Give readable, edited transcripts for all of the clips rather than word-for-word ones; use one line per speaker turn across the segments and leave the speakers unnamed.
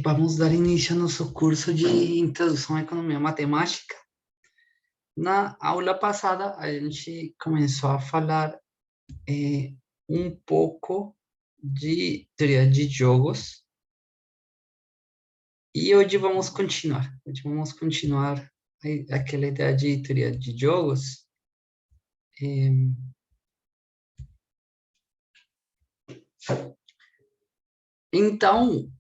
Vamos dar início ao nosso curso de Introdução à Economia Matemática. Na aula passada, a gente começou a falar um pouco de teoria de jogos. E hoje vamos continuar. Hoje vamos continuar aquela ideia de teoria de jogos. Então,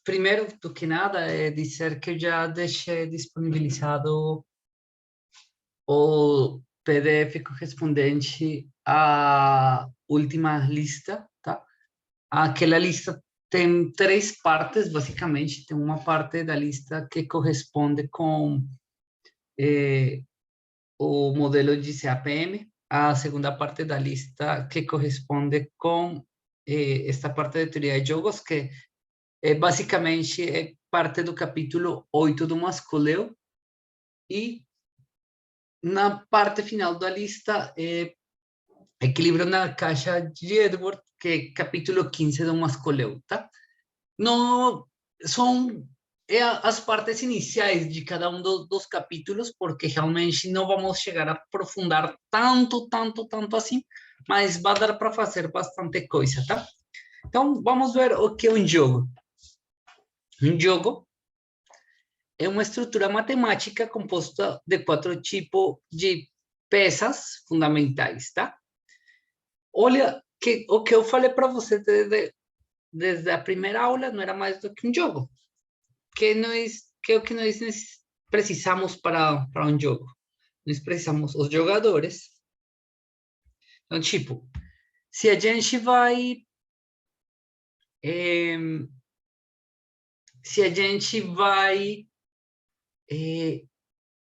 primeiro do que nada, é dizer que eu já deixei disponibilizado o PDF correspondente à última lista, tá? Aquela lista tem três partes, basicamente. Tem uma parte da lista que corresponde com o modelo de CAPM, a segunda parte da lista que corresponde com esta parte de teoria de jogos, que basicamente é parte do capítulo 8 do Mascoleu, e na parte final da lista equilíbrio na caixa de Edward, que é capítulo 15 do Mascoleu, tá? Não são as partes iniciais de cada um dos capítulos, porque realmente não vamos chegar a aprofundar tanto assim, mas vai dar para fazer bastante coisa, tá? Então, vamos ver o que é um jogo. Um jogo é uma estrutura matemática composta de 4 tipos de peças fundamentais, tá? Olha, o que eu falei para você desde a primeira aula não era mais do que um jogo. Que é o que nós precisamos para um jogo? Nós precisamos os jogadores. Então, tipo, se a gente vai... se a gente vai...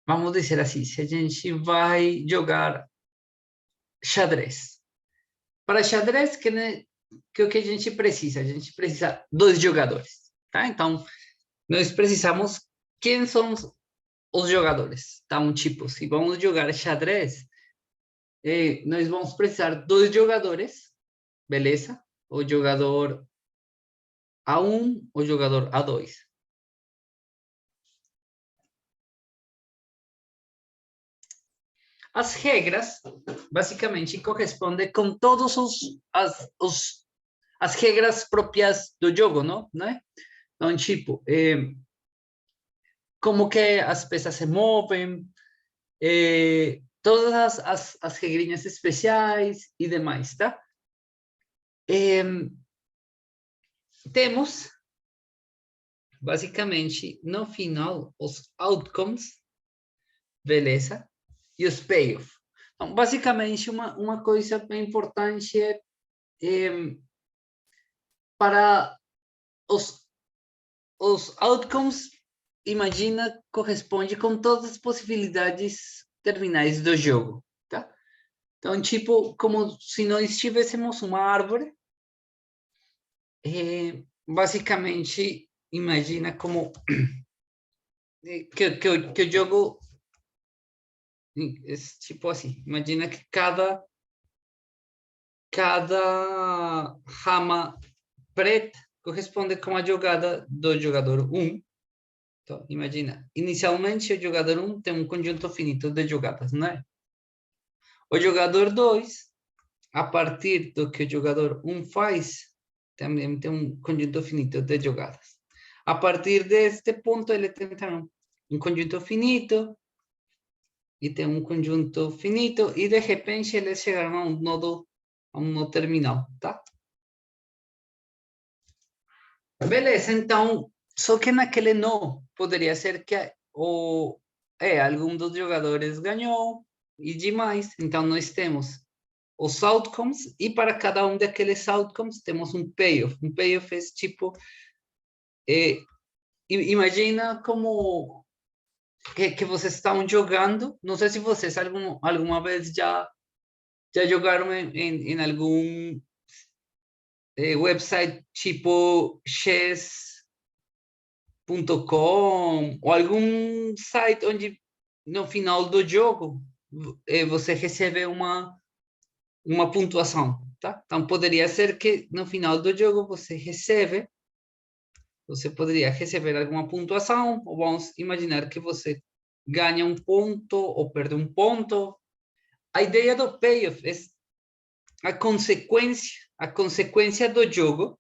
vamos dizer assim, se a gente vai jogar xadrez. Para xadrez, que o que a gente precisa? A gente precisa dois jogadores, tá? Então, nós precisamos... Quem são os jogadores? Então, tipo, se vamos jogar xadrez, nós vamos precisar dois jogadores, beleza? O jogador A1, o jogador A2. As regras, basicamente, correspondem com todas as regras próprias do jogo, não? Então, tipo, como que as peças se movem, todas as regrinhas especiais e demais, tá? Temos, basicamente, no final, os outcomes, beleza? E os payoff. Então, basicamente, uma coisa bem importante para os outcomes, imagina, corresponde com todas as possibilidades terminais do jogo, tá? Então, tipo, como se nós tivéssemos uma árvore, basicamente, imagina como que o jogo é tipo assim, imagina que cada rama preta corresponde com a jogada do jogador 1. Então, imagina, inicialmente o jogador 1 tem um conjunto finito de jogadas, não é? O jogador 2, a partir do que o jogador 1 faz, também tem um conjunto finito de jogadas. A partir deste ponto, ele tem também um conjunto finito, e tem um conjunto finito, e de repente eles chegaram a um nodo terminal, tá? Beleza, então, só que naquele nó poderia ser que algum dos jogadores ganhou e demais. Então, nós temos os outcomes, e para cada um daqueles outcomes temos um payoff. Um payoff é tipo... imagina como que vocês estão jogando. Não sei se vocês alguma vez já jogaram em algum website tipo chess.com, ou algum site onde no final do jogo você recebe uma pontuação. tá? Então, poderia ser que no final do jogo você poderia receber alguma pontuação, ou vamos imaginar que você ganha um ponto ou perde um ponto. A ideia do payoff é a consequência do jogo.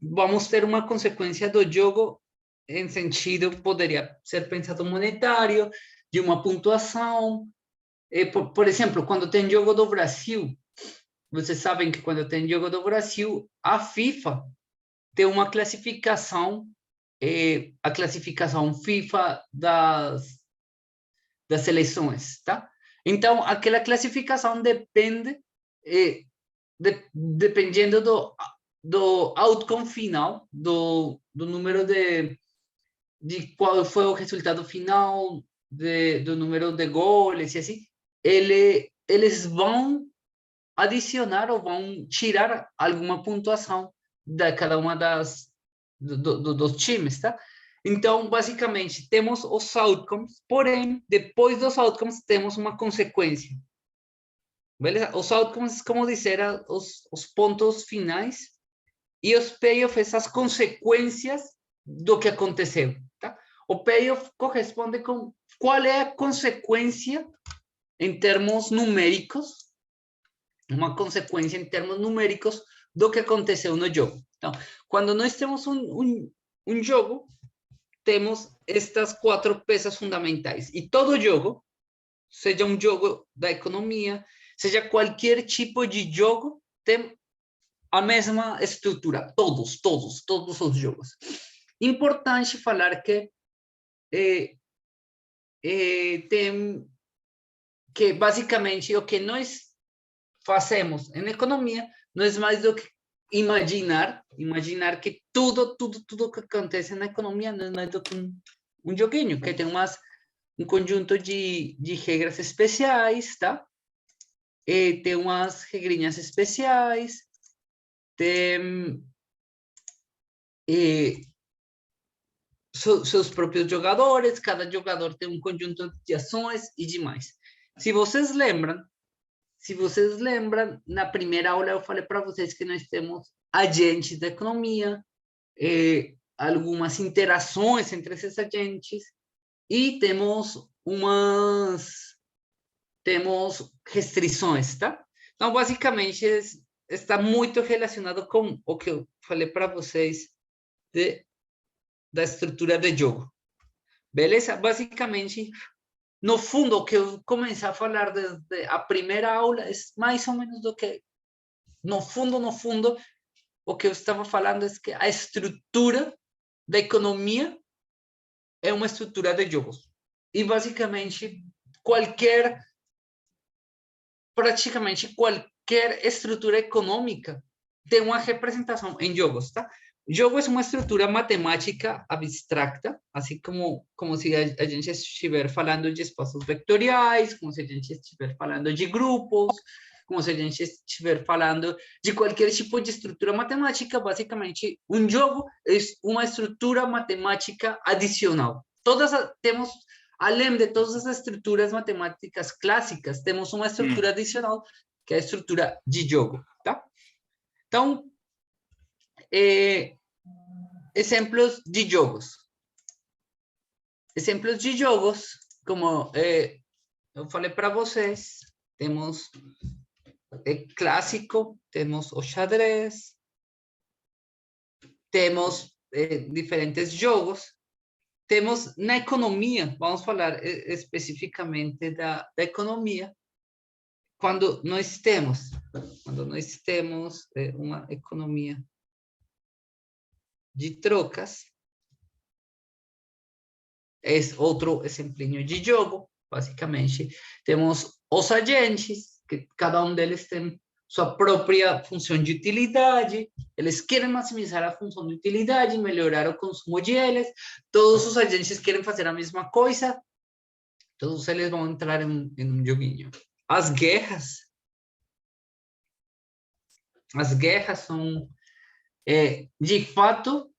Vamos ter uma consequência do jogo em sentido, poderia ser pensado monetário, de uma pontuação. Por exemplo, quando tem jogo do Brasil, vocês sabem que quando tem jogo do Brasil, a FIFA tem uma classificação, a classificação FIFA das seleções, tá? Então, aquela classificação depende, dependendo do outcome final, do número de qual foi o resultado final, do número de goles e assim, eles vão adicionar ou vão tirar alguma pontuação de cada uma dos times, tá? Então, basicamente, temos os outcomes, porém, depois dos outcomes, temos uma consequência. Beleza? Os outcomes, como dizer, os pontos finais, e os payoffs, as consequências do que aconteceu, tá? O payoff corresponde com qual é a consequência em termos numéricos, uma consequência em termos numéricos do que aconteceu no jogo. Então, quando nós temos um jogo, temos estas 4 peças fundamentais. E todo jogo, seja um jogo da economia, seja qualquer tipo de jogo, tem a mesma estrutura. Todos os jogos. Importante falar que tem que, basicamente, o que nós fazemos em economia não é mais do que imaginar que tudo que acontece na economia não é mais do que um joguinho, que tem um conjunto de regras especiais, tá? Tem umas regrinhas especiais, tem seus próprios jogadores, cada jogador tem um conjunto de ações e demais. Se vocês lembram, na primeira aula eu falei para vocês que nós temos agentes da economia, algumas interações entre esses agentes, e temos restrições, tá? Então, basicamente, está muito relacionado com o que eu falei para vocês da estrutura de jogo. Beleza? Basicamente, no fundo, o que eu comecei a falar desde a primeira aula é mais ou menos do que, no fundo, o que eu estava falando é que a estrutura da economia é uma estrutura de jogos. E, basicamente, praticamente qualquer estrutura econômica tem uma representação em jogos, tá? Jogo é uma estrutura matemática abstracta, assim como se a gente estiver falando de espaços vectoriais, como se a gente estiver falando de grupos, como se a gente estiver falando de qualquer tipo de estrutura matemática. Basicamente, um jogo é uma estrutura matemática adicional. Temos, além de todas as estruturas matemáticas clássicas, temos uma estrutura adicional, que é a estrutura de jogo, tá? Então, exemplos de jogos. Exemplos de jogos, como eu falei para vocês, temos clássico, temos o xadrez, temos diferentes jogos, temos na economia, vamos falar especificamente da economia, quando nós temos uma economia de trocas, é outro exemplinho de jogo. Basicamente, temos os agentes, que cada um deles tem sua própria função de utilidade, eles querem maximizar a função de utilidade, melhorar o consumo de eles, todos os agentes querem fazer a mesma coisa, todos eles vão entrar em um joguinho. As guerras são, de fato,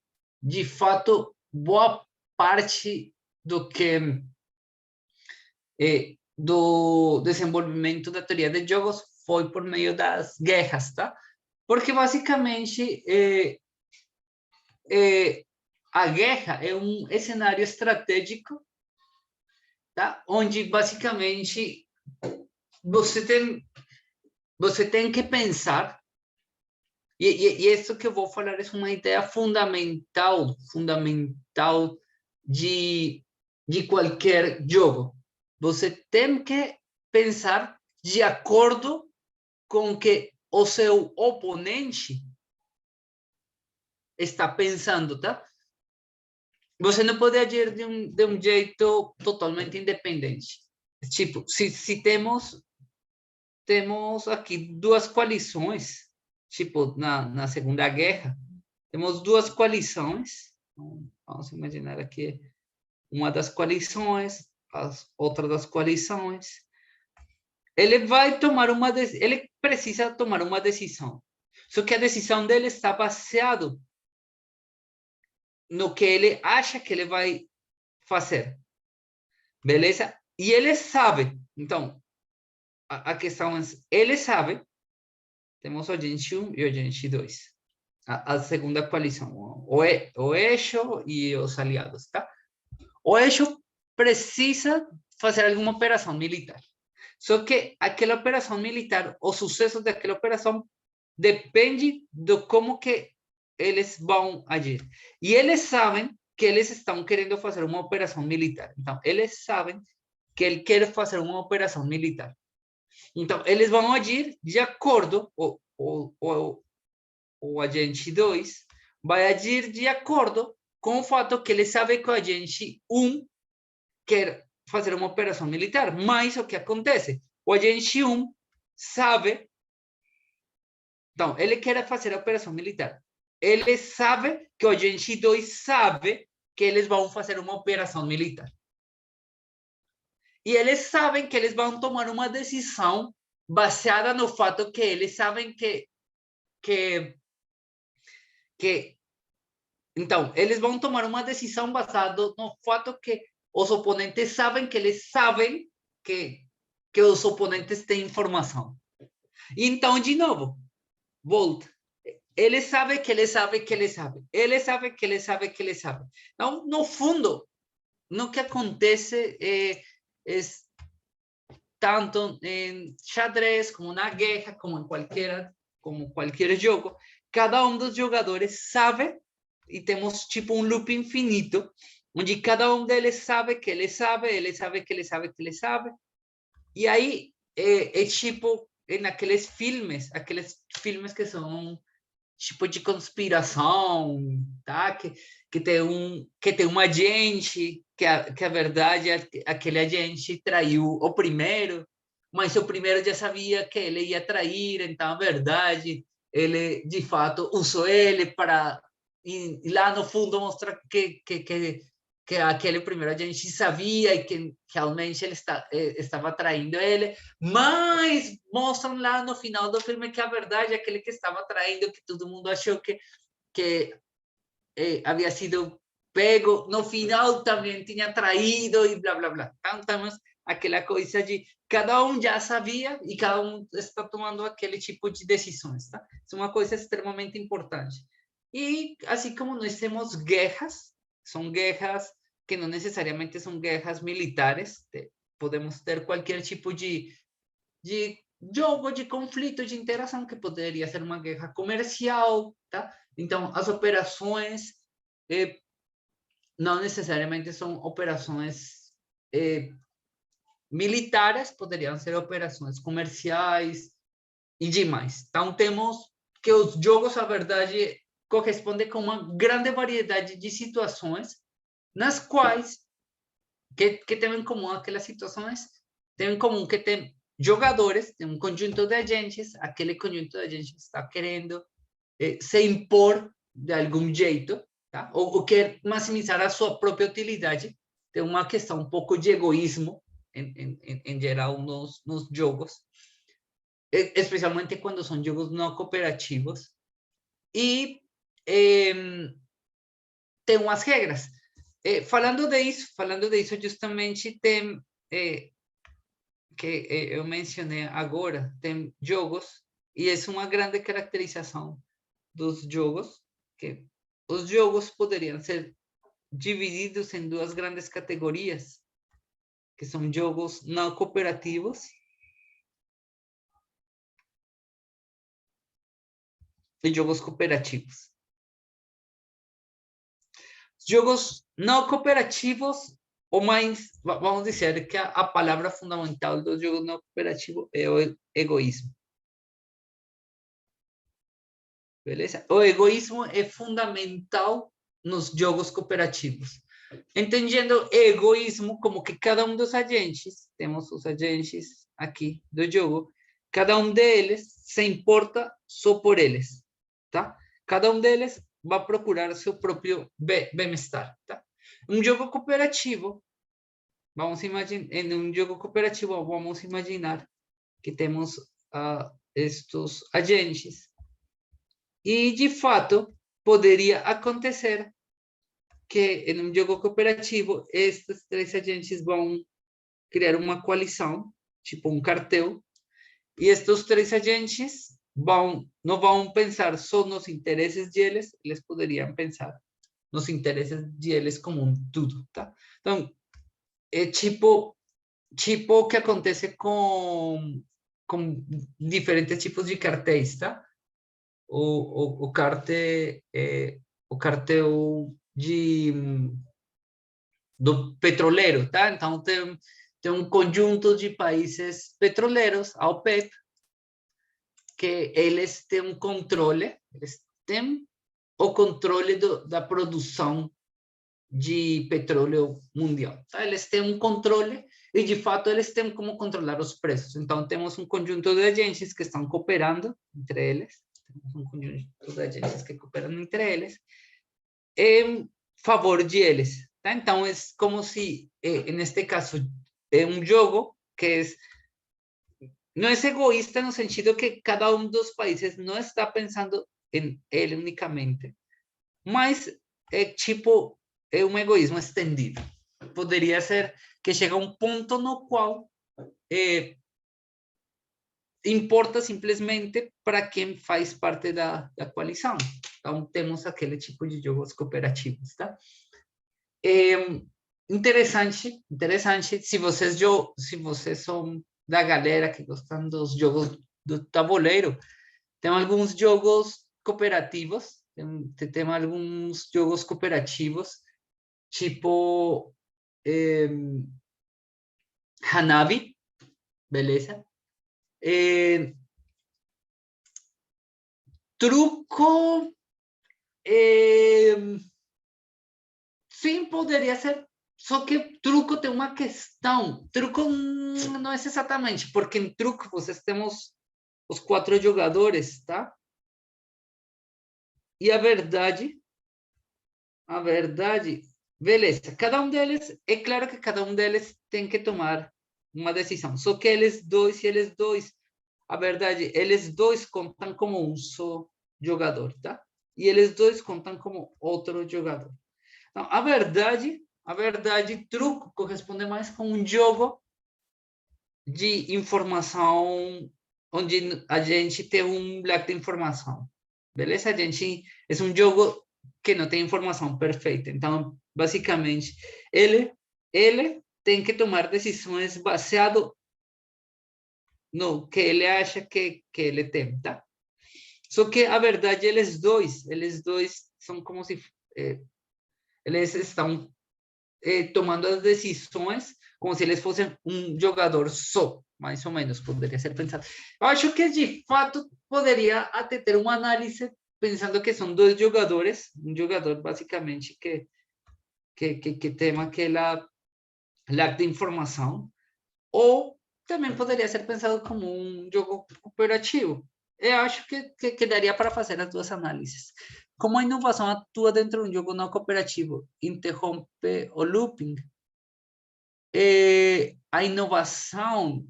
boa parte do que do desenvolvimento da teoria de jogos foi por meio das guerras, tá? Porque, basicamente, a guerra é um cenário estratégico, tá? Onde, basicamente, você tem que pensar, e isso que eu vou falar é uma ideia fundamental de qualquer jogo. Você tem que pensar de acordo com que o seu oponente está pensando, tá? Você não pode agir de um jeito totalmente independente. Tipo, se temos aqui duas coalições, tipo, na Segunda Guerra, temos duas coalições. Vamos imaginar aqui uma das coalições, as outras das coalições. Ele vai tomar ele precisa tomar uma decisão. Só que a decisão dele está baseado no que ele acha que ele vai fazer. Beleza? E ele sabe. Então, a questão é, ele sabe, temos o agente 1 e o agente 2. A segunda coalição, o eixo e os aliados, tá? O eixo precisa fazer alguma operação militar. Só que aquela operação militar, o sucesso daquela operação, depende de como que eles vão agir. E eles sabem que eles estão querendo fazer uma operação militar. Então, eles sabem que ele quer fazer uma operação militar. Então, eles vão agir de acordo, o agente 2 vai agir de acordo com o fato que ele sabe que o agente 1 quer fazer uma operação militar. Mas o que acontece? O agente 1 sabe. Então, ele quer fazer a operação militar. Ele sabe que o agente 2 sabe que eles vão fazer uma operação militar. E eles sabem que eles vão tomar uma decisão baseada no fato que eles sabem que então, eles vão tomar uma decisão baseada no fato que os oponentes sabem que eles sabem que os oponentes têm informação. Então, de novo, volta. Ele sabe que ele sabe que ele sabe. Ele sabe que ele sabe que ele sabe. Então, no fundo, no que acontece é tanto em xadrez, como na guerra, como em qualquer jogo, cada um dos jogadores sabe, e temos tipo um loop infinito, onde cada um deles sabe que ele sabe, ele sabe que ele sabe que ele sabe, e aí é tipo aqueles filmes que são tipo de conspiração, tá? Que tem um agente, que a verdade é que aquele agente traiu o primeiro, mas o primeiro já sabia que ele ia trair, então a verdade, ele de fato usou ele para, e lá no fundo mostrar que aquele primeiro agente sabia e que realmente ele estava traindo ele, mas mostram lá no final do filme que a verdade é aquele que estava traindo, que todo mundo achou que havia sido pego, no final também tinha traído e blá, blá, blá. Então, temos aquela coisa de cada um já sabia e cada um está tomando aquele tipo de decisões, tá? Isso é uma coisa extremamente importante. E assim como nós temos guerras, são guerras que não necessariamente são guerras militares, podemos ter qualquer tipo de jogo, de conflito, de interação, que poderia ser uma guerra comercial, tá? Então, as operações não necessariamente são operações militares, poderiam ser operações comerciais e demais. Então, temos que os jogos, a verdade, correspondem com uma grande variedade de situações nas quais que tem em comum aquelas situações, tem em comum que tem jogadores, tem um conjunto de agentes, aquele conjunto de agentes está querendo se impor de algum jeito, tá? Ou quer maximizar a sua própria utilidade. Tem uma questão um pouco de egoísmo, em geral, nos jogos, especialmente quando são jogos não cooperativos. E tem umas regras. Falando disso, justamente tem que eu mencionei agora, tem jogos, e é uma grande caracterização dos jogos, que os jogos poderiam ser divididos em duas grandes categorias, que são jogos não cooperativos e jogos cooperativos. Jogos não cooperativos, ou mais, vamos dizer que a palavra fundamental dos jogos não cooperativos é o egoísmo. Beleza? O egoísmo é fundamental nos jogos cooperativos. Entendendo egoísmo como que cada um dos agentes, temos os agentes aqui do jogo, cada um deles se importa só por eles, tá? Cada um deles vai procurar seu próprio bem-estar, tá? Um jogo cooperativo, vamos imaginar, em um jogo cooperativo, vamos imaginar que temos estes agentes e, de fato, poderia acontecer que em um jogo cooperativo, estes três agentes vão criar uma coalição, tipo um cartel, e estes três agentes não vão pensar só nos interesses deles, eles poderiam pensar nos interesses deles como um tudo, tá? Então, é tipo o que acontece com diferentes tipos de cartéis, tá? O cartel, o cartel do petroleiro, tá? Então, tem um conjunto de países petroleiros, a OPEP, que eles têm um controle, eles têm o controle da produção de petróleo mundial, tá? Eles têm um controle e, de fato, eles têm como controlar os preços. Então, temos um conjunto de agentes que estão cooperando entre eles, temos um conjunto de agentes que cooperam entre eles, em favor de eles, tá? Então, é como se, neste caso, é um jogo que não é egoísta no sentido que cada um dos países não está pensando em ele unicamente, mas é tipo, é um egoísmo estendido. Poderia ser que chega a um ponto no qual importa simplesmente para quem faz parte da coalição. Então, temos aquele tipo de jogos cooperativos, tá? Interessante. Se vocês são da galera que gostam dos jogos do tabuleiro, tem alguns jogos cooperativos, tem alguns jogos cooperativos, tipo Hanabi, beleza? Truco, sim, poderia ser. Só que truco tem uma questão. Truco não é exatamente, porque em truco vocês temos os 4 jogadores, tá? E a verdade, beleza, cada um deles, é claro que cada um deles tem que tomar uma decisão. Só que eles dois, a verdade, eles dois contam como um só jogador, tá? E eles dois contam como outro jogador. Então, a verdade, truco corresponde mais com um jogo de informação onde a gente tem um leque de informação. Beleza? A gente é um jogo que não tem informação perfeita. Então, basicamente, ele tem que tomar decisões baseado no que ele acha que ele tem, tá? Só que a verdade, eles dois são como se eles estão tomando as decisões como se eles fossem um jogador só, mais ou menos, poderia ser pensado. Eu acho que, de fato, poderia até ter uma análise pensando que são dois jogadores, um jogador, basicamente, que tem aquela lack de informação, ou também poderia ser pensado como um jogo cooperativo. Eu acho que daria para fazer as duas análises. Como a inovação atua dentro de um jogo não cooperativo, interrompe o looping. A inovação,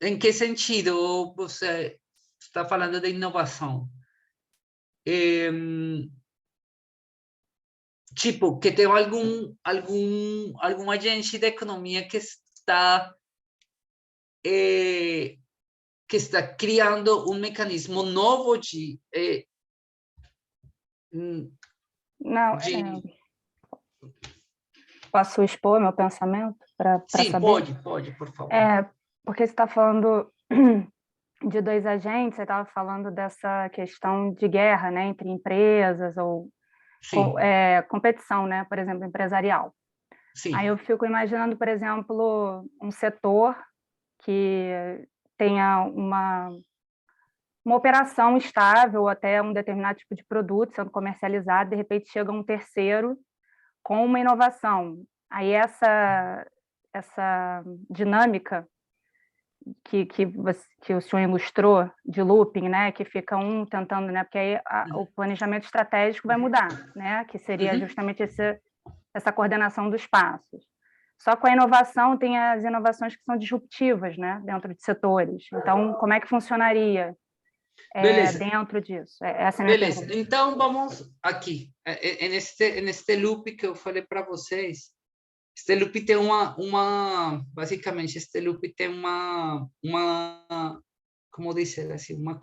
em que sentido você está falando de inovação? Tipo, que tem algum agente da economia que está que está criando um mecanismo novo
Não,
de...
posso expor meu pensamento para
Sim,
saber?
pode, por favor.
Porque você está falando de dois agentes, você estava falando dessa questão de guerra, né, entre empresas ou
Sim,
competição, né, por exemplo, empresarial. Aí
sim.
eu fico imaginando, por exemplo, um setor que tenha uma operação estável até um determinado tipo de produto sendo comercializado, de repente chega um terceiro com uma inovação. Aí essa dinâmica que o senhor ilustrou de looping, né, que fica um tentando, né, porque aí o planejamento estratégico vai mudar, né, que seria justamente essa coordenação dos passos. Só com a inovação tem as inovações que são disruptivas, né, dentro de setores. Então, como é que funcionaria
Beleza.
dentro disso? Essa é a minha
Beleza.
pergunta.
Então, vamos aqui. Neste loop que eu falei para vocês, este loop tem basicamente, este loop tem como dizer assim, uma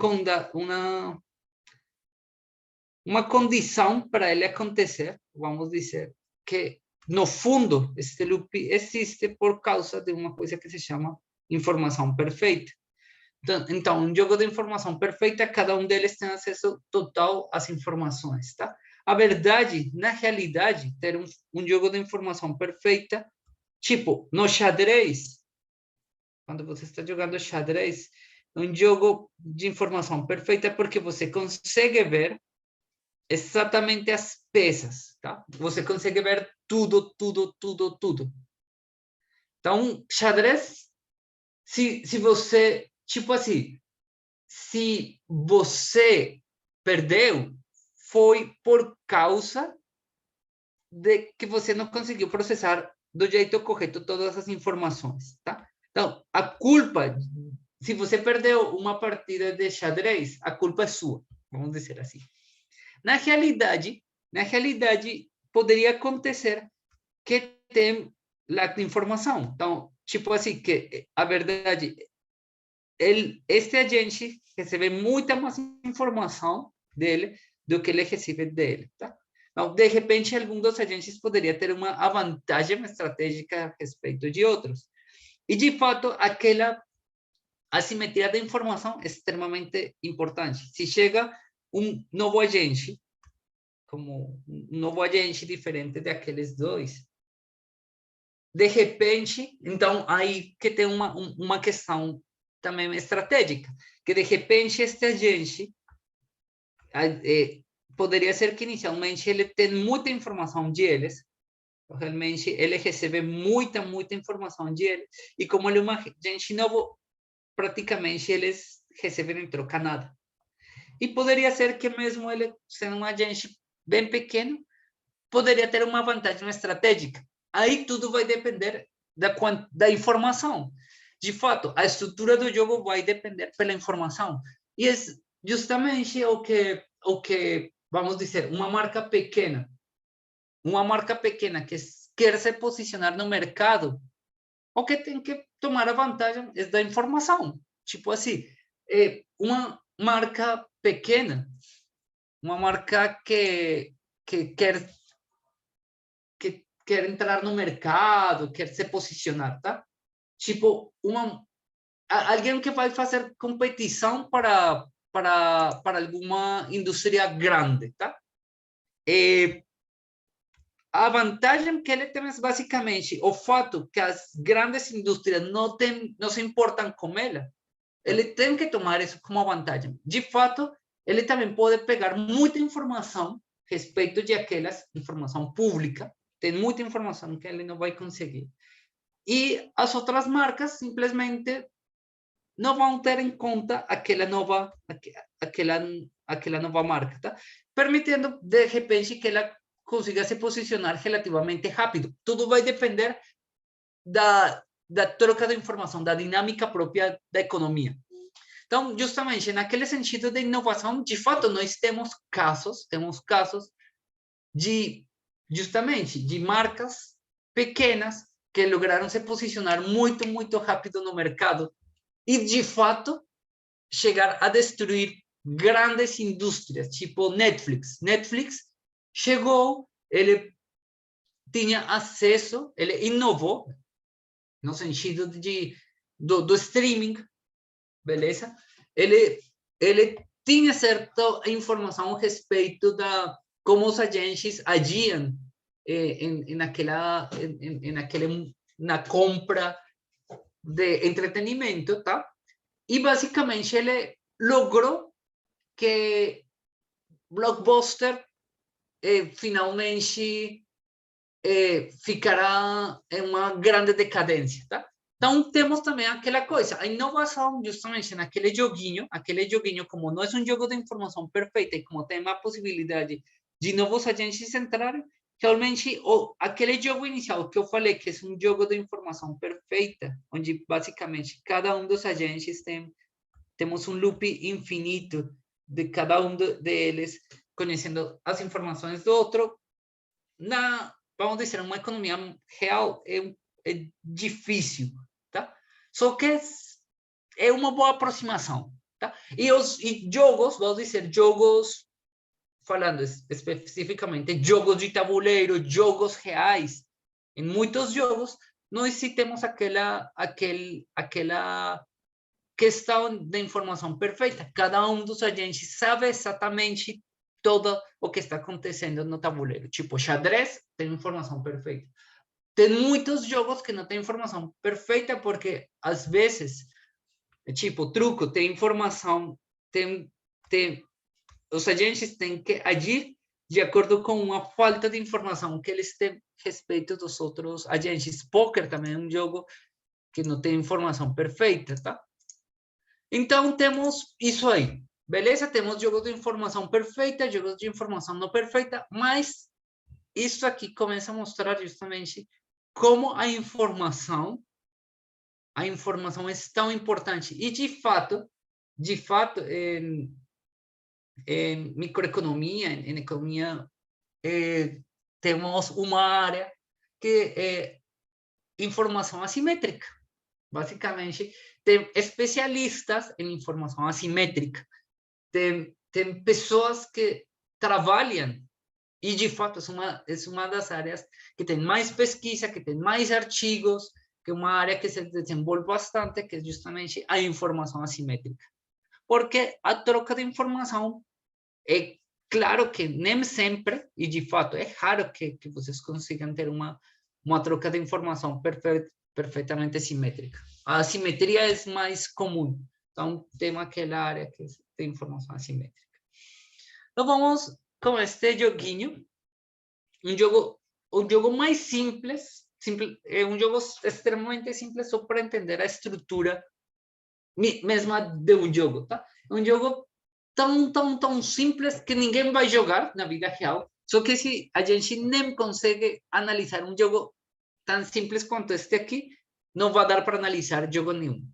condição para ele acontecer, vamos dizer, que no fundo este loop existe por causa de uma coisa que se chama informação perfeita. Então, um jogo de informação perfeita, cada um deles tem acesso total às informações, tá? A verdade, na realidade, ter um jogo de informação perfeita, tipo, no xadrez, quando você está jogando xadrez, um jogo de informação perfeita porque você consegue ver exatamente as peças, tá? Você consegue ver tudo, tudo, tudo, tudo. Então, xadrez, se você, tipo assim, se você perdeu, foi por causa de que você não conseguiu processar do jeito correto todas as informações, tá? Então, a culpa, se você perdeu uma partida de xadrez, a culpa é sua, vamos dizer assim. Na realidade, poderia acontecer que tem lack de informação. Então, tipo assim, que a verdade, este agente recebe muita mais informação dele do que ele recebe dele, tá? Então, de repente, algum dos agentes poderia ter uma vantagem estratégica a respeito de outros. E, de fato, aquela assimetria da informação é extremamente importante. Se chega um novo agente, como um novo agente diferente daqueles dois, de repente, então, aí que tem uma questão também estratégica, que de repente este agente poderia ser que inicialmente ele tem muita informação de eles, realmente ele recebe muita informação de eles, e como ele é um agente novo, praticamente eles recebem em troca nada. E poderia ser que mesmo ele sendo um agente bem pequeno, poderia ter uma vantagem estratégica. Aí tudo vai depender da informação. De fato, a estrutura do jogo vai depender pela informação. E é justamente o que vamos dizer, uma marca pequena que quer se posicionar no mercado, o que tem que tomar a vantagem é da informação. Tipo assim, uma marca pequena, uma marca que quer entrar no mercado, quer se posicionar, tá? Tipo, alguém que vai fazer competição para alguma indústria grande, tá? A vantagem que ele tem é basicamente o fato que as grandes indústrias não se importam com ela. Ele tem que tomar isso como vantagem. De fato, ele também pode pegar muita informação a respeito de aquelas, informação pública, tem muita informação que ele não vai conseguir. E as outras marcas simplesmente não vão ter em conta aquela nova marca, tá? Permitindo, de repente, que ela consiga se posicionar relativamente rápido. Tudo vai depender da troca de informação, da dinâmica própria da economia. Então, justamente, naquele sentido de inovação, de fato, nós temos casos justamente, de marcas pequenas que lograram se posicionar muito rápido no mercado e de fato chegar a destruir grandes indústrias, tipo Netflix. Netflix chegou, ele tinha acesso, ele inovou, no sentido do streaming, beleza? Ele tinha certa informação a respeito da como os agentes agiam na compra de entretenimento, tá? E basicamente ele logrou que Blockbuster finalmente ficará em uma grande decadência, tá? Então temos também aquela coisa, a inovação justamente naquele joguinho como não é um jogo de informação perfeita e como tem a possibilidade de novos agentes entrarem, realmente aquele jogo inicial que eu falei que é um jogo de informação perfeita, onde basicamente cada dos agentes temos um loop infinito de cada deles conhecendo as informações do outro, vamos dizer, uma economia real é difícil, tá? Só que é uma boa aproximação, tá? E jogos, vamos dizer, jogos, falando especificamente, jogos de tabuleiro, jogos reais, em muitos jogos, nós temos aquela questão de informação perfeita. Cada dos agentes sabe exatamente todo o que está acontecendo no tabuleiro. Tipo, xadrez tem informação perfeita. Tem muitos jogos que não têm informação perfeita porque, às vezes, tipo, truco, tem informação, os agentes têm que agir de acordo com uma falta de informação que eles têm a respeito dos outros agentes. Poker também é um jogo que não tem informação perfeita, tá? Então, temos isso aí, beleza? Temos jogos de informação perfeita, jogos de informação não perfeita, mas isso aqui começa a mostrar justamente como a informação é tão importante. E, de fato, em microeconomia, em economia, temos uma área que é informação assimétrica. Basicamente, tem especialistas em informação assimétrica, tem pessoas que trabalham, e de fato é uma das áreas que tem mais pesquisa, que tem mais artigos, que é uma área que se desenvolve bastante, que é justamente a informação assimétrica. Porque a troca de informação é claro que nem sempre, e de fato é raro que vocês consigam ter uma troca de informação perfeitamente simétrica. A assimetria é mais comum. Então, tem aquela área que tem informação assimétrica. Então, vamos com este joguinho. Um jogo mais simples, é um jogo extremamente simples só para entender a estrutura mesma de um jogo, tá? Um jogo tão simples que ninguém vai jogar na vida real. Só que se a gente nem consegue analisar um jogo tão simples quanto este aqui, não vai dar para analisar jogo nenhum.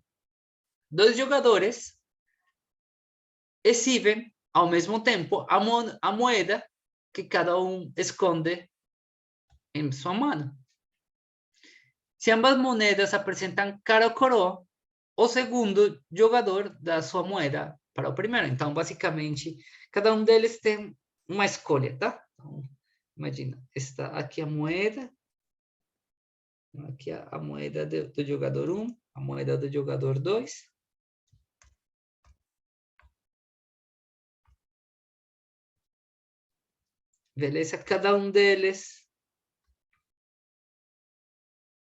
Dois jogadores exibem, ao mesmo tempo, a moeda que cada esconde em sua mano. Se ambas moedas apresentam cara ou coroa, o segundo jogador dá sua moeda para o primeiro. Então, basicamente, cada deles tem uma escolha, tá? Então, imagina, está aqui a moeda, aqui a moeda do jogador 1, a moeda do jogador 2. Beleza? Cada deles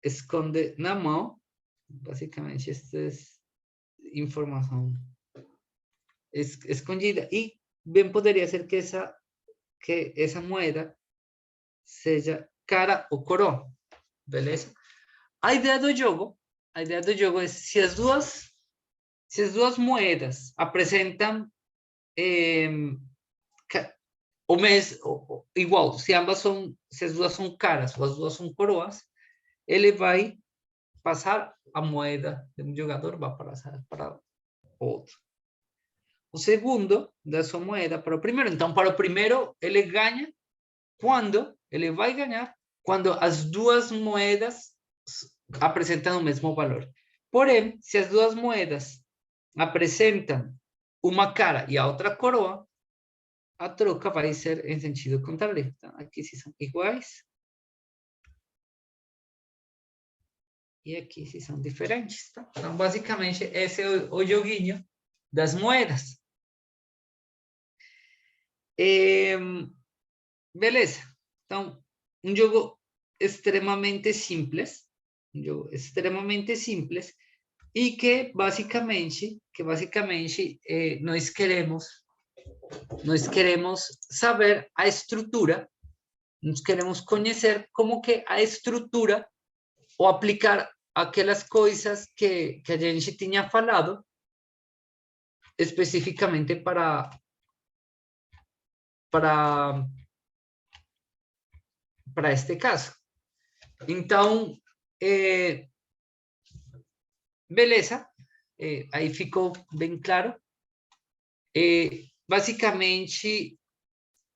esconde na mão. Basicamente, esta é informação escondida. E bem poderia ser que essa moeda seja cara ou coroa. Beleza? A ideia do jogo é se as duas moedas apresentam o mesmo, igual, se as duas são caras ou as duas são coroas, ele vai passar a moeda de um jogador, vai passar para outro. O segundo dá sua moeda para o primeiro. Então, para o primeiro, ele ganha quando ele vai ganhar quando as duas moedas apresentam o mesmo valor. Porém, se as duas moedas apresentam uma cara e a outra coroa, a troca vai ser em sentido contrário. Então, aqui se são iguais. E aqui se são diferentes, tá? Então, basicamente, esse é o joguinho das moedas. Beleza. Então, um jogo extremamente simples. Um jogo extremamente simples. E que basicamente nós queremos saber a estrutura, nós queremos conhecer como que a estrutura ou aplicar aquelas coisas que a gente tinha falado especificamente para este caso. Então, beleza, aí ficou bem claro. Basicamente,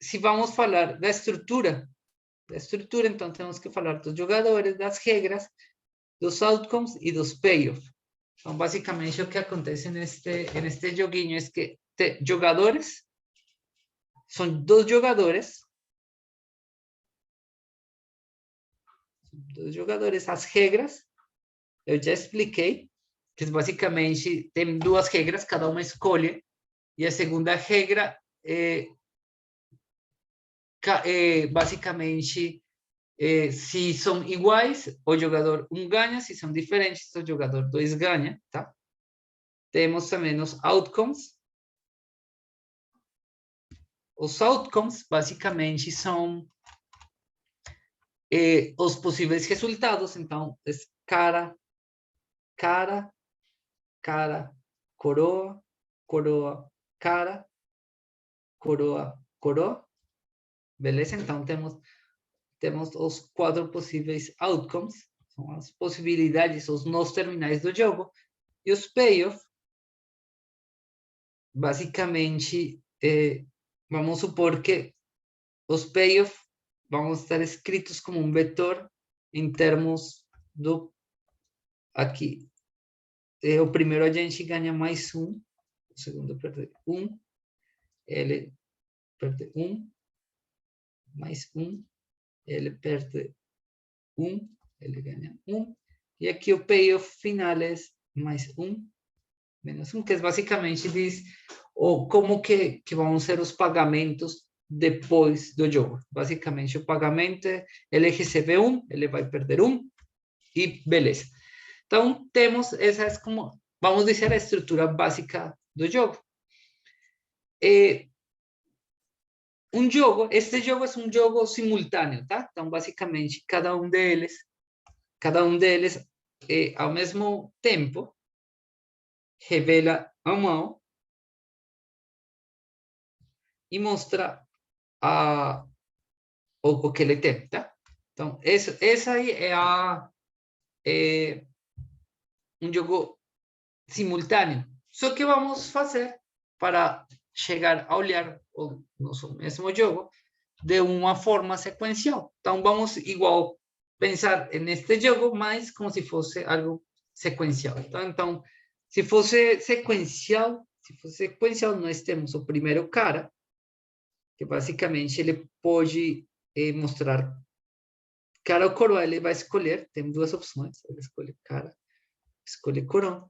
se vamos falar da estrutura, então temos que falar dos jogadores, das regras, dos outcomes e dos payoffs. Então, basicamente, o que acontece neste joguinho é que jogadores, são dois jogadores, as regras, eu já expliquei, que basicamente tem duas regras, cada uma escolhe, e a segunda regra basicamente, se são iguais, o jogador 1 ganha, se são diferentes, o jogador 2 ganha, tá? Temos também os outcomes. Os outcomes, basicamente, são os possíveis resultados. Então, é cara, cara, cara, coroa, coroa, cara, coroa, coroa. Beleza? Então, temos os 4 possíveis outcomes, são as possibilidades, os nós terminais do jogo. E os payoff, basicamente, vamos supor que os payoff vão estar escritos como um vetor em termos do... Aqui, o primeiro a gente ganha mais 1, o segundo perde 1, ele perde 1, mais 1, ele perde 1, ele ganha 1, e aqui o payoff final é mais 1, menos 1, que basicamente diz como que vão ser os pagamentos depois do jogo. Basicamente, o pagamento, ele recebe 1, ele vai perder 1, e beleza. Então, temos essas como, vamos dizer, a estrutura básica do jogo. Este jogo é um jogo simultâneo, tá? Então, basicamente, cada um deles, ao mesmo tempo, revela a mão e mostra o que ele tem, tá? Então, essa aí é um jogo simultâneo. Só que vamos fazer para chegar a olhar o nosso mesmo jogo de uma forma sequencial. Então, vamos igual pensar neste jogo, mas como se fosse algo sequencial. Então, se fosse sequencial, nós temos o primeiro cara, que basicamente ele pode mostrar cara ou coroa, ele vai escolher, tem duas opções, ele escolhe cara, escolhe coroa.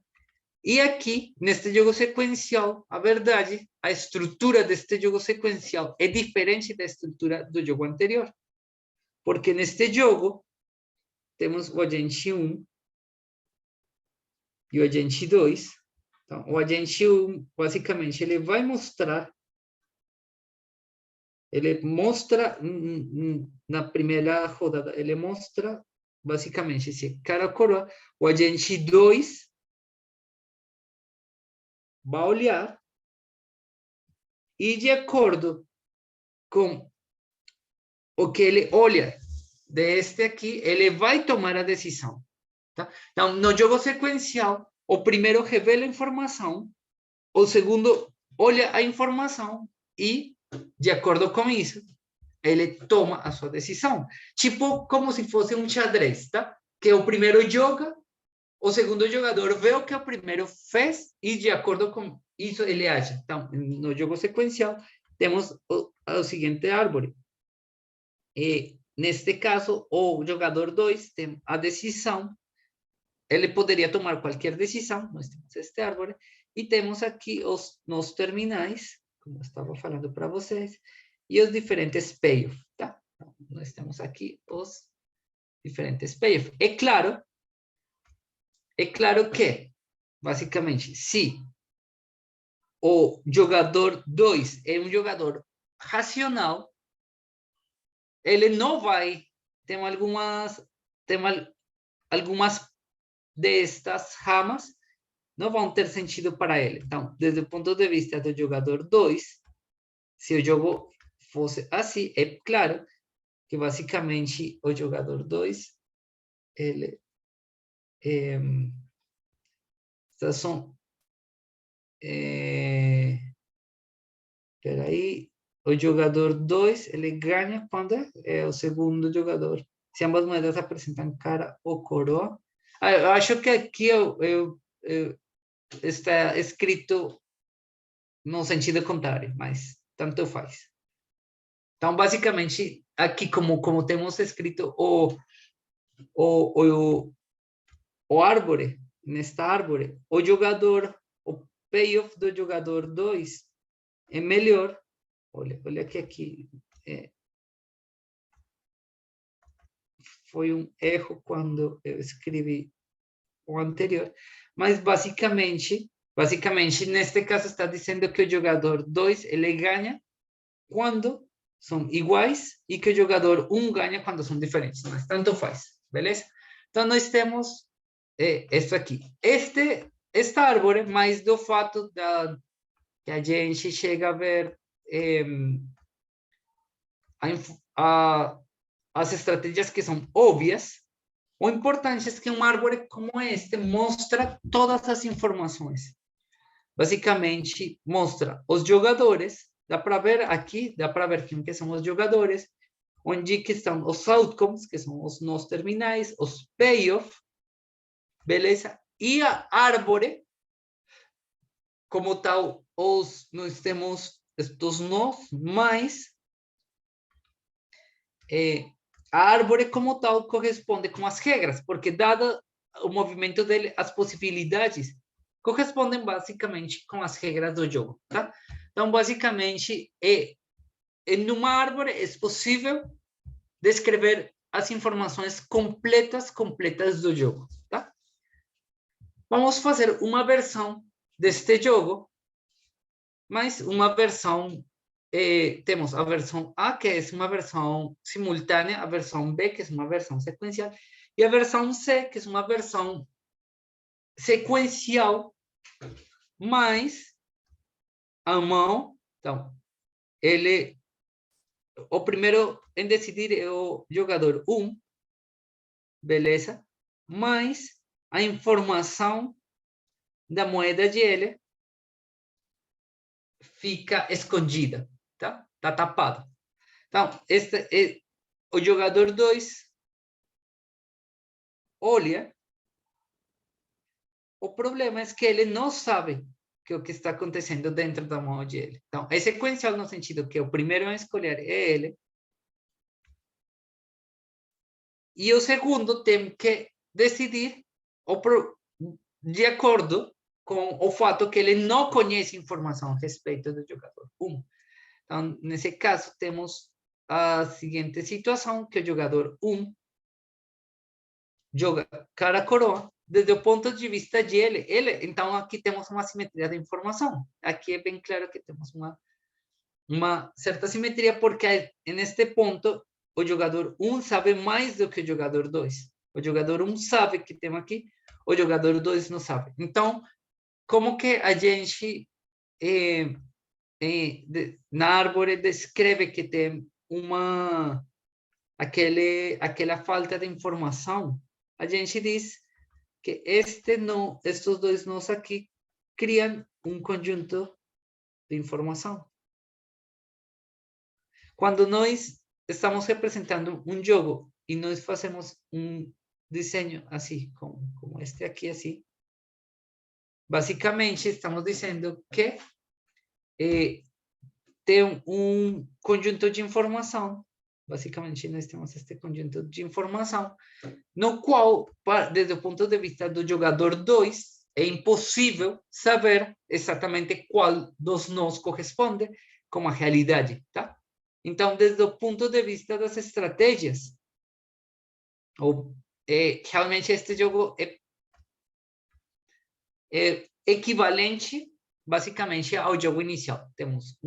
E aqui, neste jogo sequencial, a verdade, a estrutura deste jogo sequencial é diferente da estrutura do jogo anterior. Porque neste jogo, temos o agente 1 e o agente 2. Então, o agente 1, basicamente, ele mostra na primeira rodada, ele mostra, basicamente, se cara ou coroa. O agente 2 vai olhar e, de acordo com o que ele olha deste aqui, ele vai tomar a decisão. Tá? Então, no jogo sequencial, o primeiro revela a informação, o segundo olha a informação e, de acordo com isso, ele toma a sua decisão. Tipo, como se fosse um xadrez, tá? Que o primeiro joga o segundo jogador vê o que o primeiro fez e, de acordo com isso, ele age. Então, no jogo sequencial, temos o seguinte árvore. Neste caso, o jogador 2 tem a decisão. Ele poderia tomar qualquer decisão. Nós temos este árvore. E temos aqui nos terminais, como eu estava falando para vocês, e os diferentes payoff, tá? Então, nós temos aqui os diferentes payoff. É claro que, basicamente, se o jogador 2 é um jogador racional, ele não vai ter algumas destas ramas não vão ter sentido para ele. Então, desde o ponto de vista do jogador 2, se o jogo fosse assim, é claro que basicamente o jogador 2, ele estas são peraí, o jogador 2, ele ganha quando é o segundo jogador. Se ambas moedas apresentam cara ou coroa. Eu acho que aqui está escrito no sentido contrário, mas tanto faz. Então, basicamente, aqui como temos escrito o árvore, nesta árvore, o payoff do jogador 2 é melhor. Olha que aqui foi um erro quando eu escrevi o anterior, mas basicamente, neste caso está dizendo que o jogador 2 ele ganha quando são iguais e que o jogador 1 ganha quando são diferentes, mas tanto faz, beleza? Então, nós temos isso aqui. Esta árvore, mais do fato que a gente chega a ver as estratégias que são óbvias, o importante é que uma árvore como este mostra todas as informações. Basicamente, mostra os jogadores, dá para ver aqui, dá para ver quem que são os jogadores, onde que estão os outcomes, que são os nos terminais, os payoff, beleza? E a árvore, como tal, nós temos estes nós, mas a árvore como tal corresponde com as regras, porque dado o movimento dele, as possibilidades correspondem basicamente com as regras do jogo, tá? Então, basicamente, em uma árvore é possível descrever as informações completas do jogo, tá? Vamos fazer uma versão deste jogo, mas uma versão temos a versão A, que é uma versão simultânea, a versão B, que é uma versão sequencial, e a versão C, que é uma versão sequencial, mas a mão. Então, o primeiro em decidir é o jogador 1, beleza? Mas a informação da moeda de ele fica escondida, tá? Tá tapado. Então, o jogador 2 olha. O problema é que ele não sabe o que está acontecendo dentro da mão dele. Então, é sequencial no sentido que o primeiro a escolher é ele. E o segundo tem que decidir de acordo com o fato que ele não conhece informação a respeito do jogador 1. Então, nesse caso, temos a seguinte situação, que o jogador 1 joga cara coroa desde o ponto de vista de ele. Então, aqui temos uma simetria de informação. Aqui é bem claro que temos uma certa simetria, porque neste ponto, o jogador 1 sabe mais do que o jogador 2. O jogador 1 sabe que tem aqui, o jogador 2 não sabe. Então, como que a gente, na árvore, descreve que tem aquela falta de informação? A gente diz que estes dois nós aqui criam um conjunto de informação. Quando nós estamos representando um jogo e nós fazemos diseño así, como este aqui, assim. Basicamente, estamos dizendo que tem conjunto de informação. Basicamente, nós temos este conjunto de informação, no qual, desde o ponto de vista do jogador 2, é impossível saber exatamente qual dos nós corresponde com a realidade, tá? Então, desde o ponto de vista das estratégias, realmente este jogo é equivalente, basicamente, ao jogo inicial. Temos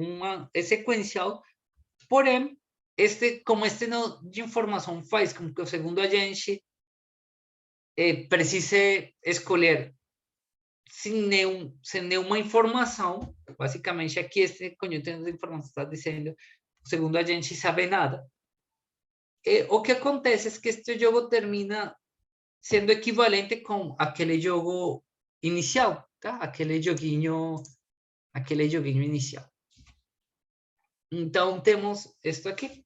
é sequencial, porém, como de informação faz com que o segundo agente precise escolher sem nenhuma informação. Basicamente, aqui este conjunto de informação está dizendo o segundo agente sabe nada. O que acontece é que este jogo termina sendo equivalente com aquele jogo inicial, tá? Aquele joguinho inicial. Então, temos isto aqui,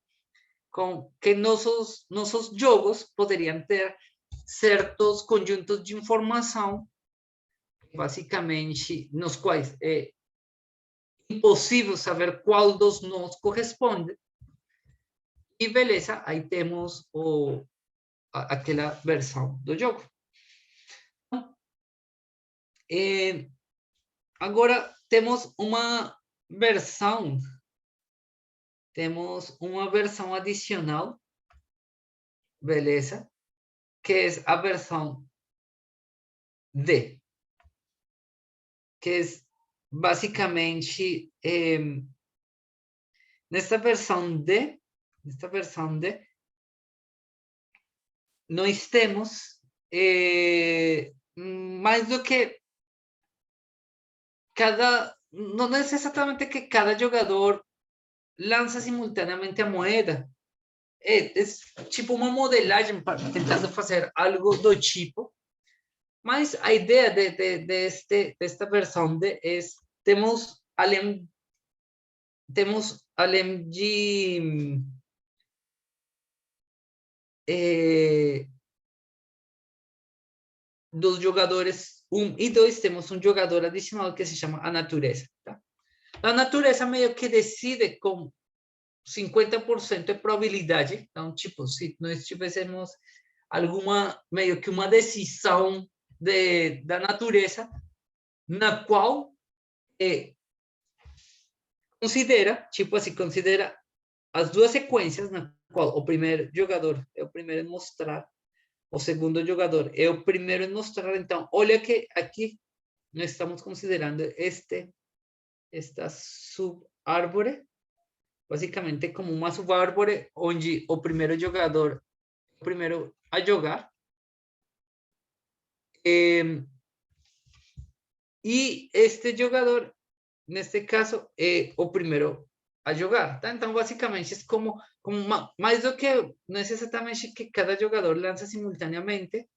com que nossos jogos poderiam ter certos conjuntos de informação, basicamente, nos quais é impossível saber qual dos nós corresponde. E beleza, aí temos aquela versão do jogo. Agora temos uma versão adicional, beleza? Que é a versão D, que é basicamente nesta versão D, nós temos mais do que não é exatamente que cada jogador lança simultaneamente a moeda. É tipo uma modelagem tentando fazer algo do tipo. Mas a ideia desta versão é temos além de dos jogadores 1 e 2, temos um jogador adicional que se chama a natureza. Tá? A natureza meio que decide com 50% de probabilidade. Então, tipo, se nós tivéssemos meio que uma decisão da natureza, na qual considera as duas sequências, na qual o primeiro jogador é o primeiro em mostrar, o segundo jogador é o primeiro em mostrar. Então, olha que aqui nós estamos considerando esta subárvore, basicamente como uma subárvore onde o primeiro jogador é o primeiro a jogar. E este jogador, neste caso, é o primeiro a jogar. Tá? Então, basicamente, é como mais do que, não é exatamente que cada jogador lança simultaneamente,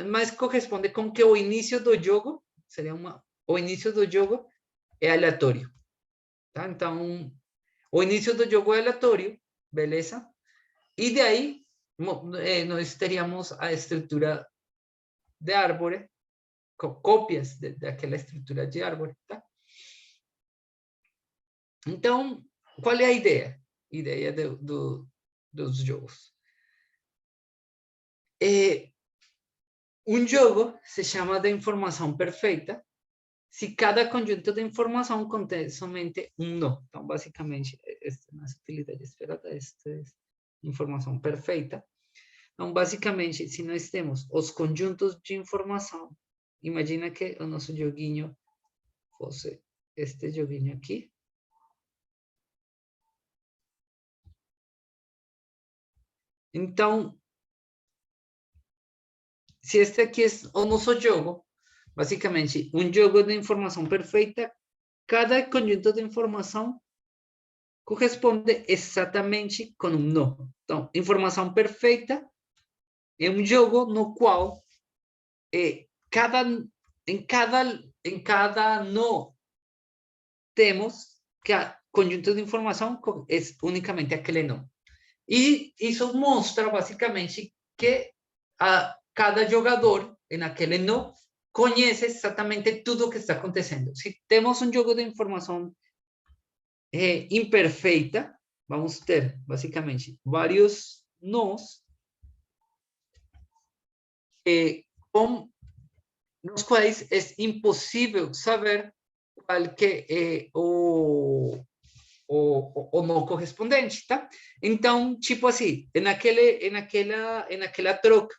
mas corresponde com que o início do jogo, o início do jogo é aleatório. Tá? Então, o início do jogo é aleatório, beleza? E daí, nós teríamos a estrutura de árvore, cópias daquela estrutura de árvore, tá? Então, qual é a ideia? Ideia dos jogos. Um jogo se chama de informação perfeita se cada conjunto de informação contém somente um nó. Então, basicamente, nas utilidades esperadas, esta é informação perfeita. Então, basicamente, se nós temos os conjuntos de informação, imagina que o nosso joguinho fosse este joguinho aqui. Então, se este aqui é o nosso jogo, basicamente, um jogo de informação perfeita, cada conjunto de informação corresponde exatamente com um nó. Então, informação perfeita é um jogo no qual em cada nó temos que o conjunto de informação é unicamente aquele nó. E isso mostra, basicamente, que cada jogador, naquele nó, conhece exatamente tudo o que está acontecendo. Se temos um jogo de informação imperfeita, vamos ter, basicamente, vários nós com nos quais é impossível saber qual que é o não correspondente, tá? Então, tipo assim, naquela troca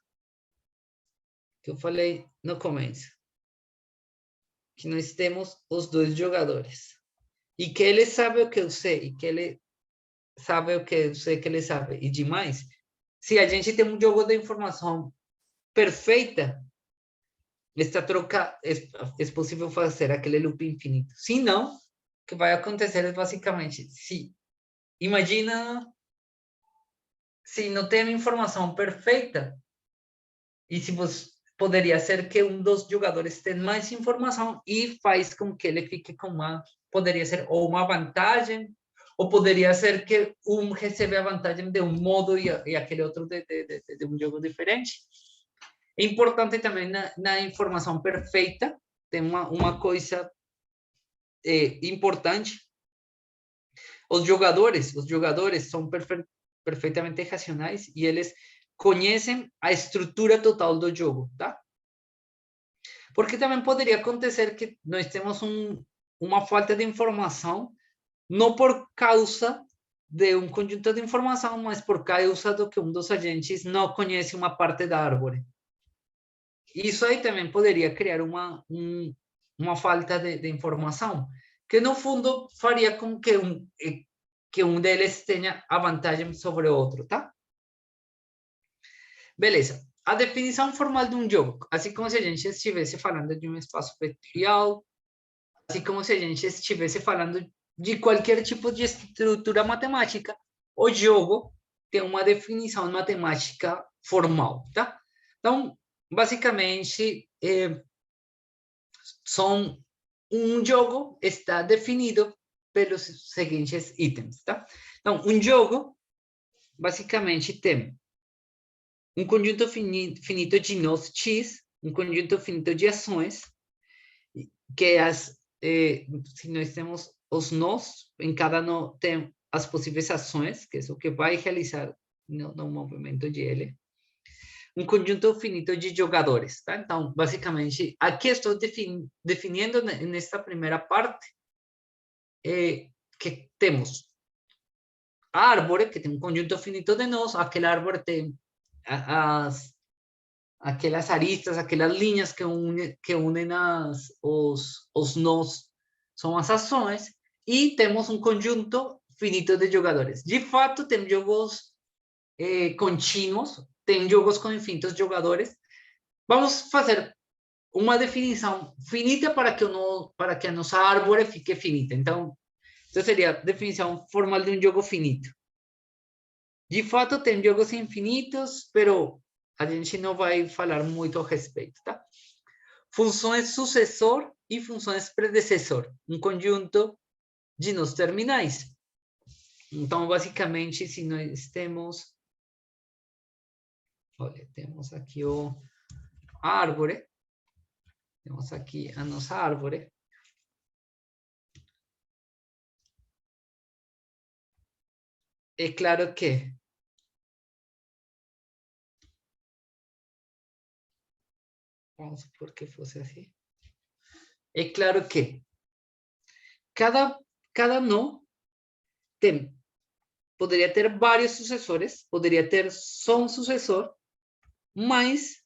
que eu falei no começo, que nós temos os dois jogadores, e que ele sabe o que eu sei, e que ele sabe o que eu sei que ele sabe, e demais, se a gente tem um jogo de informação perfeita, esta troca é possível fazer aquele loop infinito. Se não, o que vai acontecer é basicamente, se imagina se não tem informação perfeita, e se você poderia ser que um dos jogadores tenha mais informação e faz com que ele fique com uma, poderia ser ou uma vantagem, ou poderia ser que um recebe a vantagem de um modo e aquele outro de um jogo diferente. É importante também na informação perfeita, tem uma coisa importante. Os jogadores são perfeitamente racionais e eles conhecem a estrutura total do jogo, tá? Porque também poderia acontecer que nós temos uma falta de informação, não por causa de um conjunto de informação, mas por causa do que um dos agentes não conhece uma parte da árvore. Isso aí também poderia criar uma falta de informação, que no fundo faria com que um deles tenha a vantagem sobre o outro, tá? Beleza. A definição formal de um jogo, assim como se a gente estivesse falando de um espaço vetorial, assim como se a gente estivesse falando de qualquer tipo de estrutura matemática, o jogo tem uma definição matemática formal, tá? Então, basicamente, um jogo está definido pelos seguintes itens, tá? Então, um jogo, basicamente, tem um conjunto finito de nós X, um conjunto finito de ações, que se nós temos os nós, em cada nó tem as possíveis ações, que é o que vai realizar no movimento de ele. Um conjunto finito de jogadores, tá? Então, basicamente, aqui estou definindo nesta primeira parte que temos a árvore, que tem um conjunto finito de nós, aquela árvore tem aquelas aristas, aquelas linhas que unem os nós, são as ações, e temos um conjunto finito de jogadores. De fato, tem jogos contínuos, tem jogos com infinitos jogadores. Vamos fazer uma definição finita para que a nossa árvore fique finita. Então, essa seria a definição formal de um jogo finito. De fato, tem jogos infinitos, pero a gente não vai falar muito a respeito, tá? Funções sucessor e funções predecessor, um conjunto de nós terminais. Então, basicamente, se nós temos... Olha, temos aqui a árvore. Temos aqui a nossa árvore. É claro que vamos supor que fosse assim. É claro que cada nó poderia ter vários sucessores, poderia ter só um sucessor, mas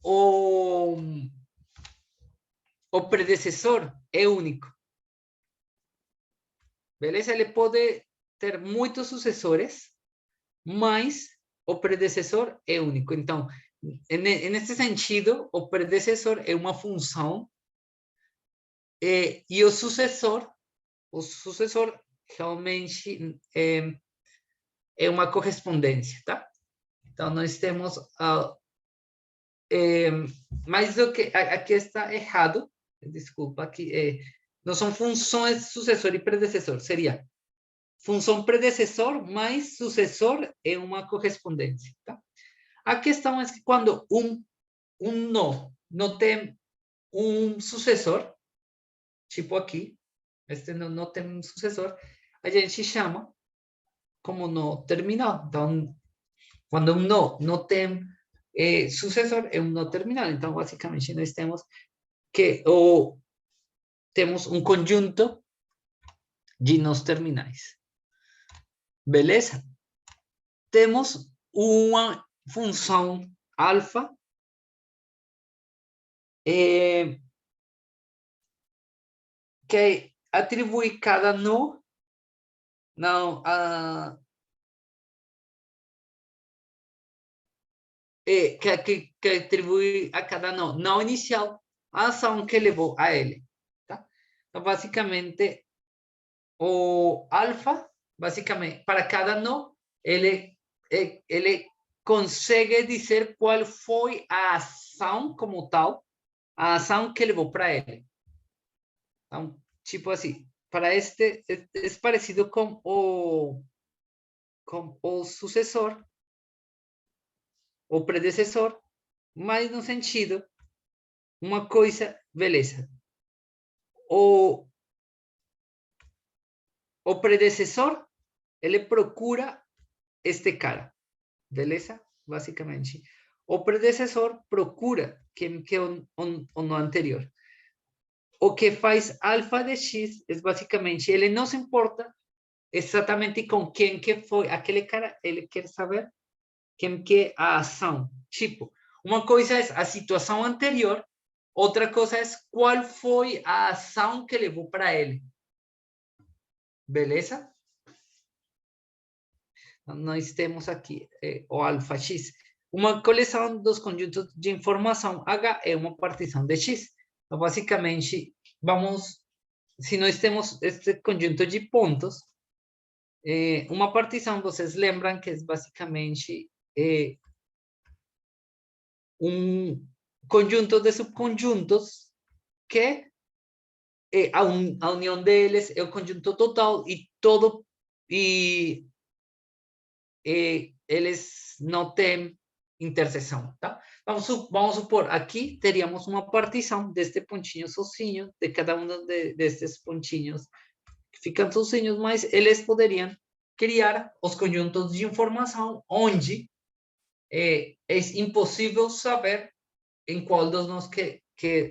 o predecessor é único. Beleza? Ele pode ter muitos sucessores, mas o predecessor é único. Então, nesse sentido, o predecessor é uma função e o sucessor realmente é uma correspondência, tá? Então, nós temos mais do que aqui está errado, desculpa, aqui não são funções sucessor e predecessor, seria função predecessor mais sucessor é uma correspondência, tá? A questão é que quando não tem um sucessor, tipo aqui, este não tem um sucessor, a gente chama como nó terminal. Então, quando um não tem sucessor, é um nó terminal. Então, basicamente, nós temos que temos um conjunto de nós terminais. Beleza? Temos uma função alfa que atribui cada nó que atribui a cada nó inicial a ação que levou a ele. Tá? Então, basicamente, o alfa, basicamente, para cada nó, ele consegue dizer qual foi a ação como tal, a ação que levou para ele. Então, tipo assim, para este é parecido com o sucessor, o predecessor, mas no sentido, uma coisa, beleza. O predecessor, ele procura este cara, beleza? Basicamente. O predecessor procura que o no anterior. O que faz alfa de x é basicamente, ele não se importa exatamente com quem que foi aquele cara, ele quer saber quem que é a ação. Tipo, uma coisa é a situação anterior, outra coisa é qual foi a ação que levou para ele. Beleza? Nós temos aqui o alfa x. Uma coleção dos conjuntos de informação H é uma partição de x. Então, basicamente, se nós temos este conjunto de pontos, uma partição, vocês lembram que é basicamente um conjunto de subconjuntos que a união deles é o conjunto total e eles não têm interseção, tá? Vamos supor, aqui teríamos uma partição deste pontinho sozinho, de cada um destes pontinhos que ficam sozinhos, mas eles poderiam criar os conjuntos de informação onde é impossível saber em qual dos nós que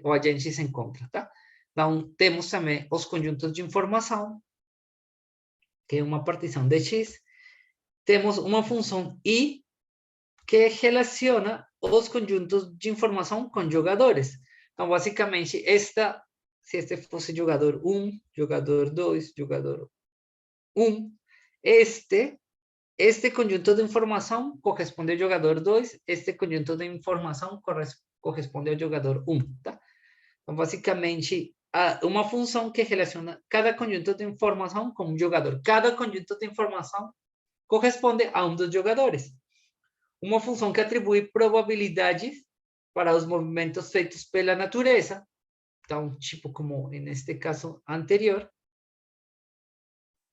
o agente se encontra, tá? Então, temos também os conjuntos de informação, que é uma partição de x. Temos uma função i que relaciona os conjuntos de informação com jogadores. Então, basicamente, se este fosse jogador 1, jogador 2, jogador 1, este conjunto de informação corresponde ao jogador 2, este conjunto de informação corresponde ao jogador 1, tá? Então, basicamente, uma função que relaciona cada conjunto de informação com um jogador. Cada conjunto de informação corresponde a um dos jogadores. Uma função que atribui probabilidades para os movimentos feitos pela natureza. Então, tipo como neste caso anterior.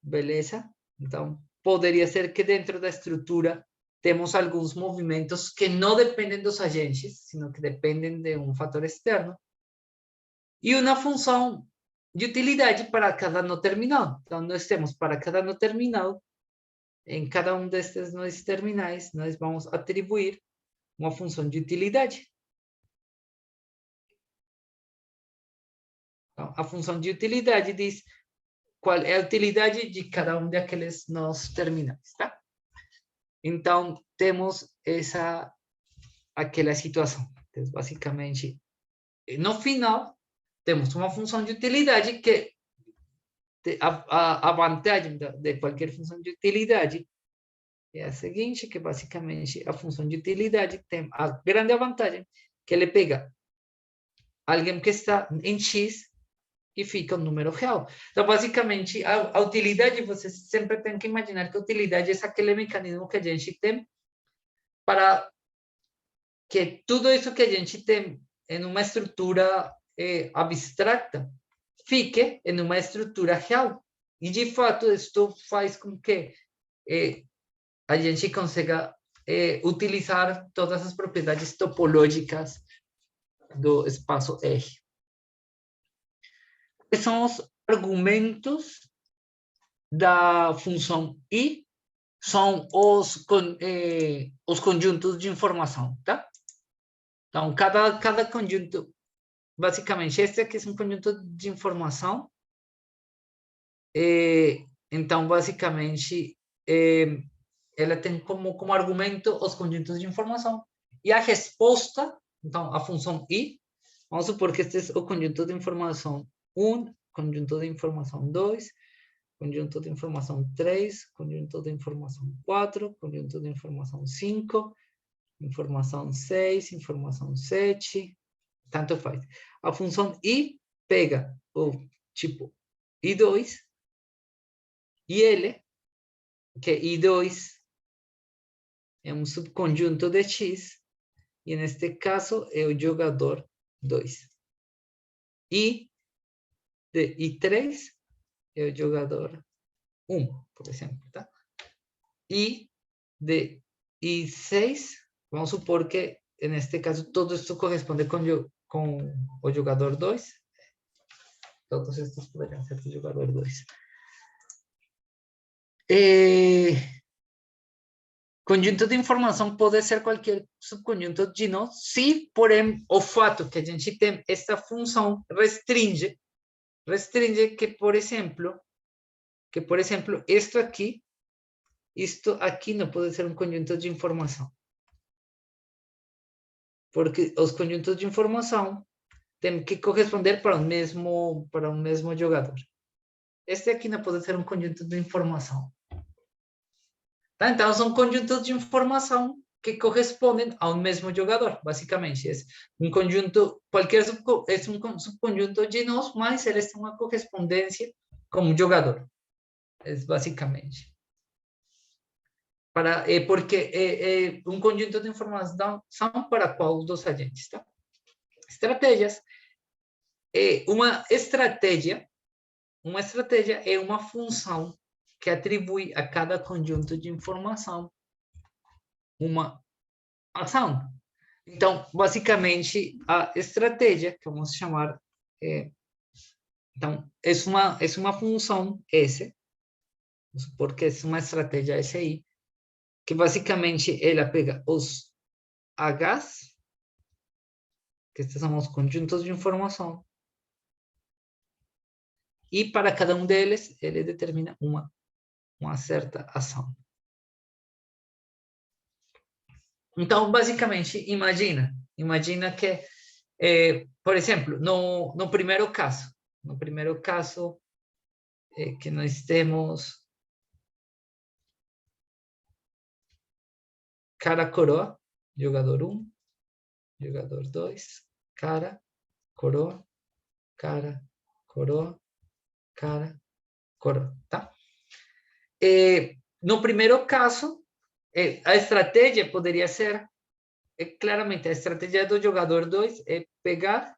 Beleza? Então, poderia ser que dentro da estrutura temos alguns movimentos que não dependem dos agentes, sino que dependem de um fator externo. E uma função de utilidade para cada nó terminal. Então, nós temos para cada nó terminal, em cada um destes nós terminais, nós vamos atribuir uma função de utilidade. Então, a função de utilidade diz qual é a utilidade de cada um daqueles nós terminais, tá? Então, temos aquela situação. Então, basicamente, no final, temos uma função de utilidade que a vantagem de qualquer função de utilidade é a seguinte, que basicamente a função de utilidade tem a grande vantagem que ele pega alguém que está em x e fica um número real. Então, basicamente, a utilidade, você sempre tem que imaginar que a utilidade é aquele mecanismo que a gente tem para que tudo isso que a gente tem em uma estrutura abstrata fique em uma estrutura real. E, de fato, isto faz com que a gente consiga utilizar todas as propriedades topológicas do espaço R. Quais são os argumentos da função I? São os conjuntos de informação, tá? Então, cada conjunto, basicamente, este aqui é um conjunto de informação. Então, basicamente, ela tem como argumento os conjuntos de informação. E a resposta, então, a função I, vamos supor que este é o conjunto de informação 1, conjunto de informação 2, conjunto de informação 3, conjunto de informação 4, conjunto de informação 5, informação 6, informação 7, tanto faz. A função I pega o tipo I2 e ele, que I2 é um subconjunto de X, e neste caso é o jogador 2. I de I3 é o jogador 1, por exemplo, tá? I de I6, vamos supor que, neste caso, todo isto corresponde com o jogador 2. Todos estes poderiam ser do jogador 2. Conjunto de informação pode ser qualquer subconjunto de nós, se, porém, o fato que a gente tem esta função restringe que, por exemplo, isto aqui não pode ser um conjunto de informação. Porque os conjuntos de informação têm que corresponder para o mesmo jogador. Este aqui não pode ser um conjunto de informação. Tá? Então, são conjuntos de informação que correspondem ao mesmo jogador, basicamente. É um conjunto, é um subconjunto de nós, mas eles têm uma correspondência como jogador. É basicamente. Porque um conjunto de informação são para qual dos agentes, tá? Estratégias. Uma estratégia é uma função que atribui a cada conjunto de informação uma ação. Então, basicamente, a estratégia, que vamos chamar, então, é uma função S, porque é uma estratégia SI, que basicamente ela pega os Hs, que estes são os conjuntos de informação, e para cada um deles, ele determina uma certa ação. Então, basicamente, imagina que, por exemplo, no primeiro caso, que nós temos cara, coroa, jogador 1, jogador 2, cara, coroa, coroa, coroa, tá? No primeiro caso, a estratégia poderia ser, claramente, a estratégia do jogador 2 é pegar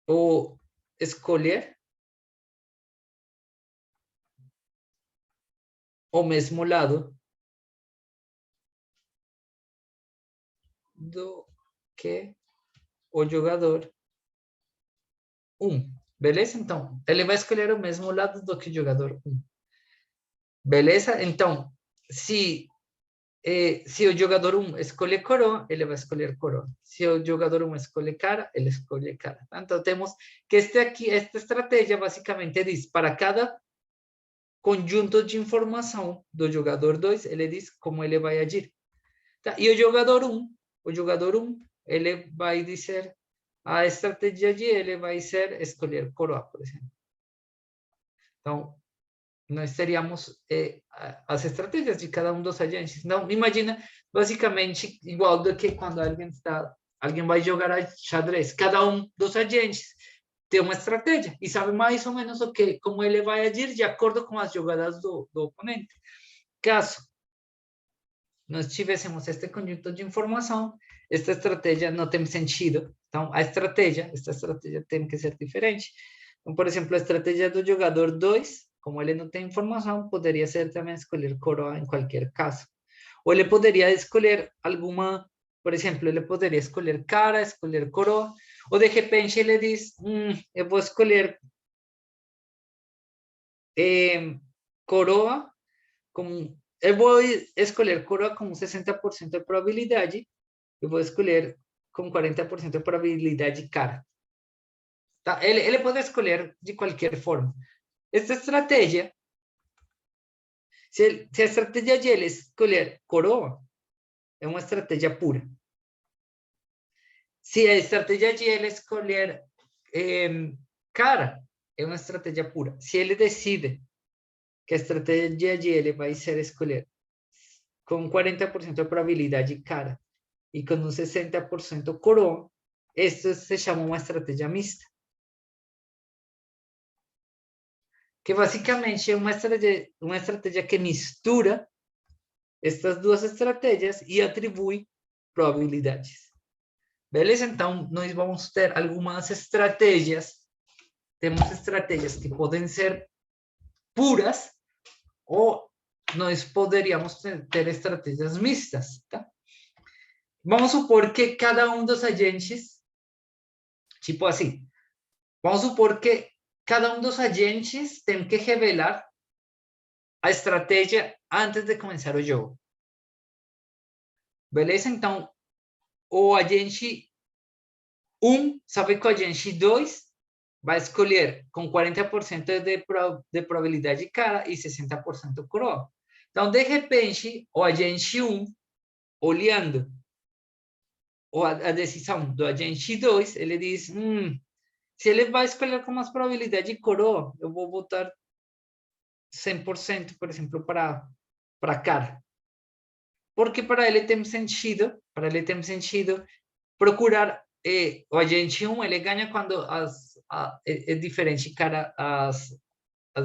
ou escolher o mesmo lado do que o jogador 1. Beleza? Então, ele vai escolher o mesmo lado do que o jogador 1. Beleza? Então, se o jogador 1 escolhe coroa, ele vai escolher coroa. Se o jogador 1 escolhe cara, ele escolhe cara. Então, temos que esta estratégia basicamente diz, para cada conjunto de informação do jogador 2, ele diz como ele vai agir. Tá? E o jogador 1, ele vai dizer, a estratégia de ele vai ser escolher coroa, por exemplo. Então, nós teríamos as estratégias de cada um dos agentes. Então, imagina, basicamente, igual do que quando alguém vai jogar xadrez. Cada um dos agentes tem uma estratégia e sabe mais ou menos como ele vai agir de acordo com as jogadas do oponente. Caso nós tivéssemos este conjunto de informação, esta estratégia não tem sentido. Então, esta estratégia tem que ser diferente. Então, por exemplo, a estratégia do jogador 2 como ele não tem informação, poderia ser também escolher coroa em qualquer caso. Ou ele poderia escolher alguma, por exemplo, ele poderia escolher cara, escolher coroa, ou de repente ele diz, eu vou escolher coroa, eu vou escolher coroa com 60% de probabilidade, eu vou escolher com 40% de probabilidade cara. Tá? Ele pode escolher de qualquer forma. Esta estratégia, se a estratégia de ele escolher coroa, é uma estratégia pura. Se a estratégia de ele escolher cara, é uma estratégia pura. Se ele decide que a estratégia de ele vai ser escolher com 40% de probabilidade cara e com um 60% coroa, isso se chama uma estratégia mista. Que basicamente é uma estratégia que mistura estas duas estratégias e atribui probabilidades. Beleza? Então, nós vamos ter algumas estratégias. Temos estratégias que podem ser puras ou nós poderíamos ter estratégias mistas, tá? Vamos supor que cada um dos agentes, tipo assim, vamos supor que cada um dos agentes tem que revelar a estratégia antes de começar o jogo. Beleza? Então, o agente 1 sabe que o agente 2 vai escolher com 40% de probabilidade cara e 60% coroa. Então, de repente, o agente 1, olhando a decisão do agente 2, ele diz, se ele vai escolher com mais probabilidade coroa, eu vou botar 100%, por exemplo, para cara. Porque para ele tem sentido procurar o agente 1, ele ganha quando é diferente cara as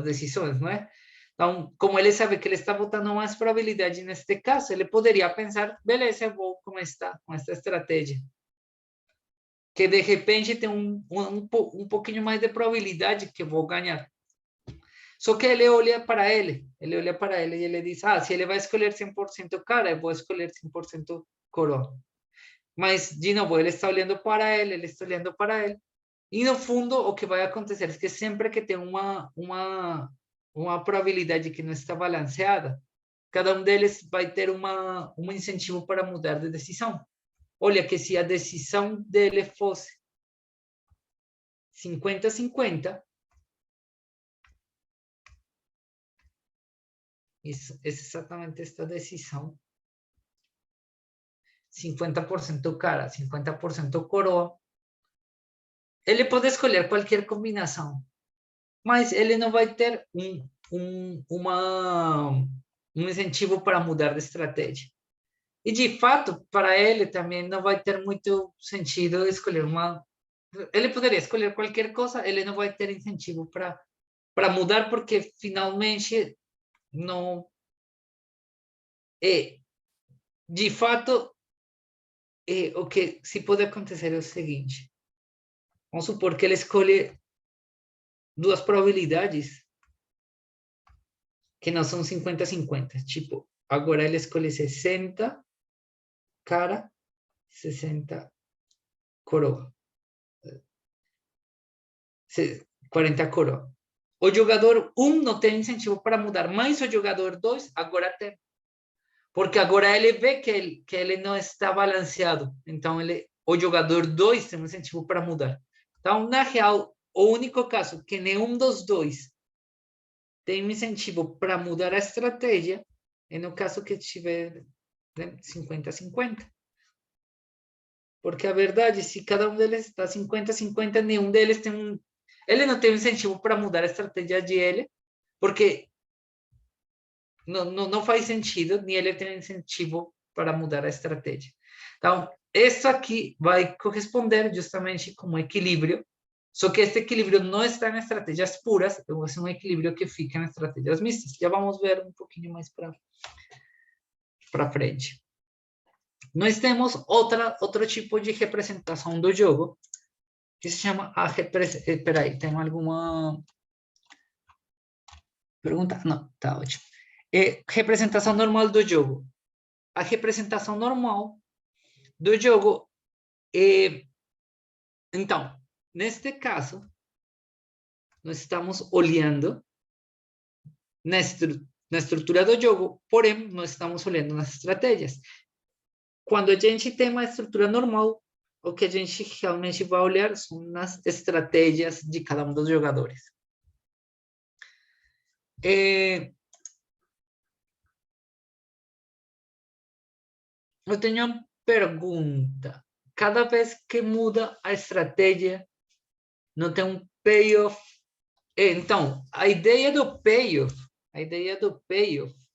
decisões, não é? Então, como ele sabe que ele está botando mais probabilidade neste caso, ele poderia pensar, beleza, eu vou com esta estratégia. Que de repente tem um pouquinho mais de probabilidade que vou ganhar. Só que ele olha para ele e ele diz, se ele vai escolher 100% cara, eu vou escolher 100% coroa. Mas, de novo, ele está olhando para ele. E, no fundo, o que vai acontecer é que sempre que tem uma probabilidade que não está balanceada, cada um deles vai ter um incentivo para mudar de decisão. Olha, que se a decisão dele fosse 50-50, isso é exatamente esta decisão, 50% cara, 50% coroa, ele pode escolher qualquer combinação, mas ele não vai ter um incentivo para mudar de estratégia. E, de fato, para ele também não vai ter muito sentido escolher uma... Ele poderia escolher qualquer coisa, ele não vai ter incentivo para mudar, porque, finalmente, não... de fato, o que se pode acontecer é o seguinte. Vamos supor que ele escolhe duas probabilidades que não são 50-50. Tipo, agora ele escolhe 60 cara, 60 coroa. 40 coroa. O jogador 1 não tem incentivo para mudar, mas o jogador 2 agora tem. Porque agora ele vê que ele não está balanceado. Então, o jogador 2 tem um incentivo para mudar. Então, na real, o único caso que nenhum dos dois tem um incentivo para mudar a estratégia é no caso que tiver 50-50. Porque a verdade, se cada um deles está 50-50, nenhum deles tem ele não tem um incentivo para mudar a estratégia dele, porque não faz sentido, nem ele tem incentivo para mudar a estratégia. Então, isso aqui vai corresponder justamente com um equilíbrio, só que este equilíbrio não está em estratégias puras, é um equilíbrio que fica em estratégias mistas. Já vamos ver um pouquinho mais para frente. Nós temos outro tipo de representação do jogo, que se chama a representação... Espera aí, tem alguma... Pergunta? Não, tá ótimo. Representação normal do jogo. A representação normal do jogo então, neste caso, nós estamos olhando na estrutura do jogo, porém, nós estamos olhando nas estratégias. Quando a gente tem uma estrutura normal, o que a gente realmente vai olhar são nas estratégias de cada um dos jogadores. Eu tenho uma pergunta. Cada vez que muda a estratégia, não tem um payoff? Então, a ideia do payoff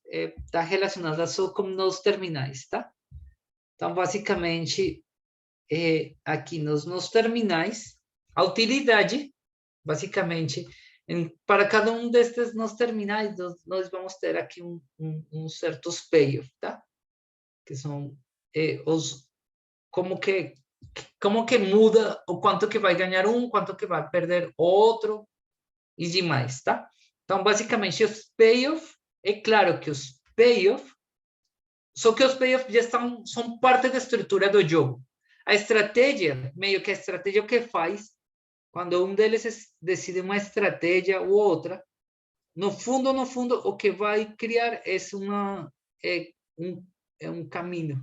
está relacionada só com nos terminais, tá? Então, basicamente, aqui nos terminais, a utilidade, basicamente, para cada um destes nos terminais, nós vamos ter aqui certos payoff, tá? Que são como que muda o quanto que vai ganhar quanto que vai perder outro e demais, tá? Então, basicamente, os payoff, é claro que os payoff, só que os payoff já são parte da estrutura do jogo. A estratégia, meio que a estratégia o que faz, quando um deles decide uma estratégia ou outra, no fundo, o que vai criar é um caminho.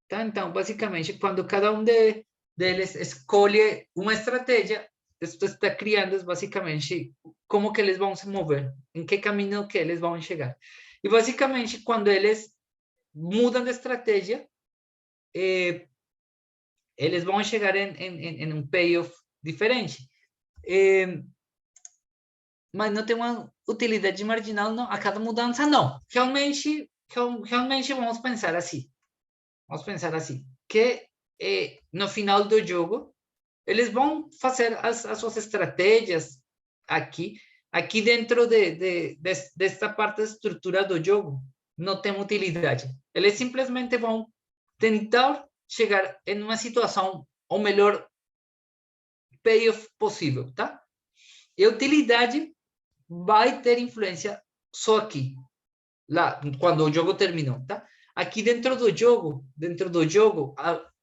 Tá? Então, basicamente, quando cada um deles escolhe uma estratégia, esto está criando, basicamente, como que eles vão se mover, em que caminho que eles vão chegar. E, basicamente, quando eles mudam de estratégia, eles vão chegar em um payoff diferente. Mas não tem uma utilidade marginal não, a cada mudança, não. Realmente vamos pensar assim. Que no final do jogo, eles vão fazer as suas estratégias aqui dentro desta parte da estrutura do jogo. Não tem utilidade. Eles simplesmente vão tentar chegar em uma situação, o melhor payoff possível, tá? E a utilidade vai ter influência só aqui, lá, quando o jogo terminou, tá? Aqui dentro do jogo,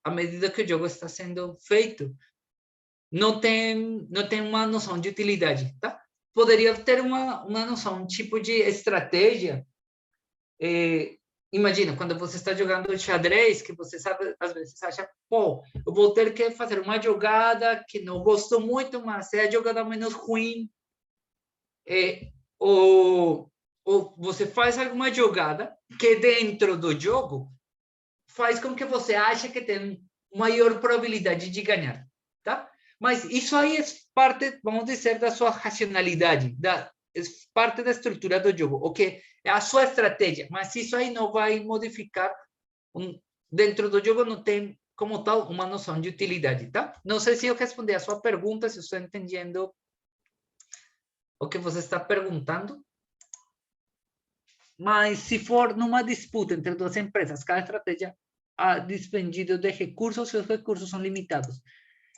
à medida que o jogo está sendo feito, não tem uma noção de utilidade, tá? Poderia ter uma noção, um tipo de estratégia. Imagina, quando você está jogando xadrez, que você sabe, às vezes acha, pô, eu vou ter que fazer uma jogada que não gosto muito, mas é a jogada menos ruim. Ou você faz alguma jogada que dentro do jogo faz com que você ache que tem maior probabilidade de ganhar, tá? Mas isso aí é parte, vamos dizer, da sua racionalidade, é parte da estrutura do jogo, ok? É a sua estratégia, mas isso aí não vai modificar, dentro do jogo não tem, como tal, uma noção de utilidade, tá? Não sei se eu respondi a sua pergunta, se eu estou entendendo o que você está perguntando. Mas se for numa disputa entre duas empresas, cada estratégia ha despendido de recursos e os recursos são limitados.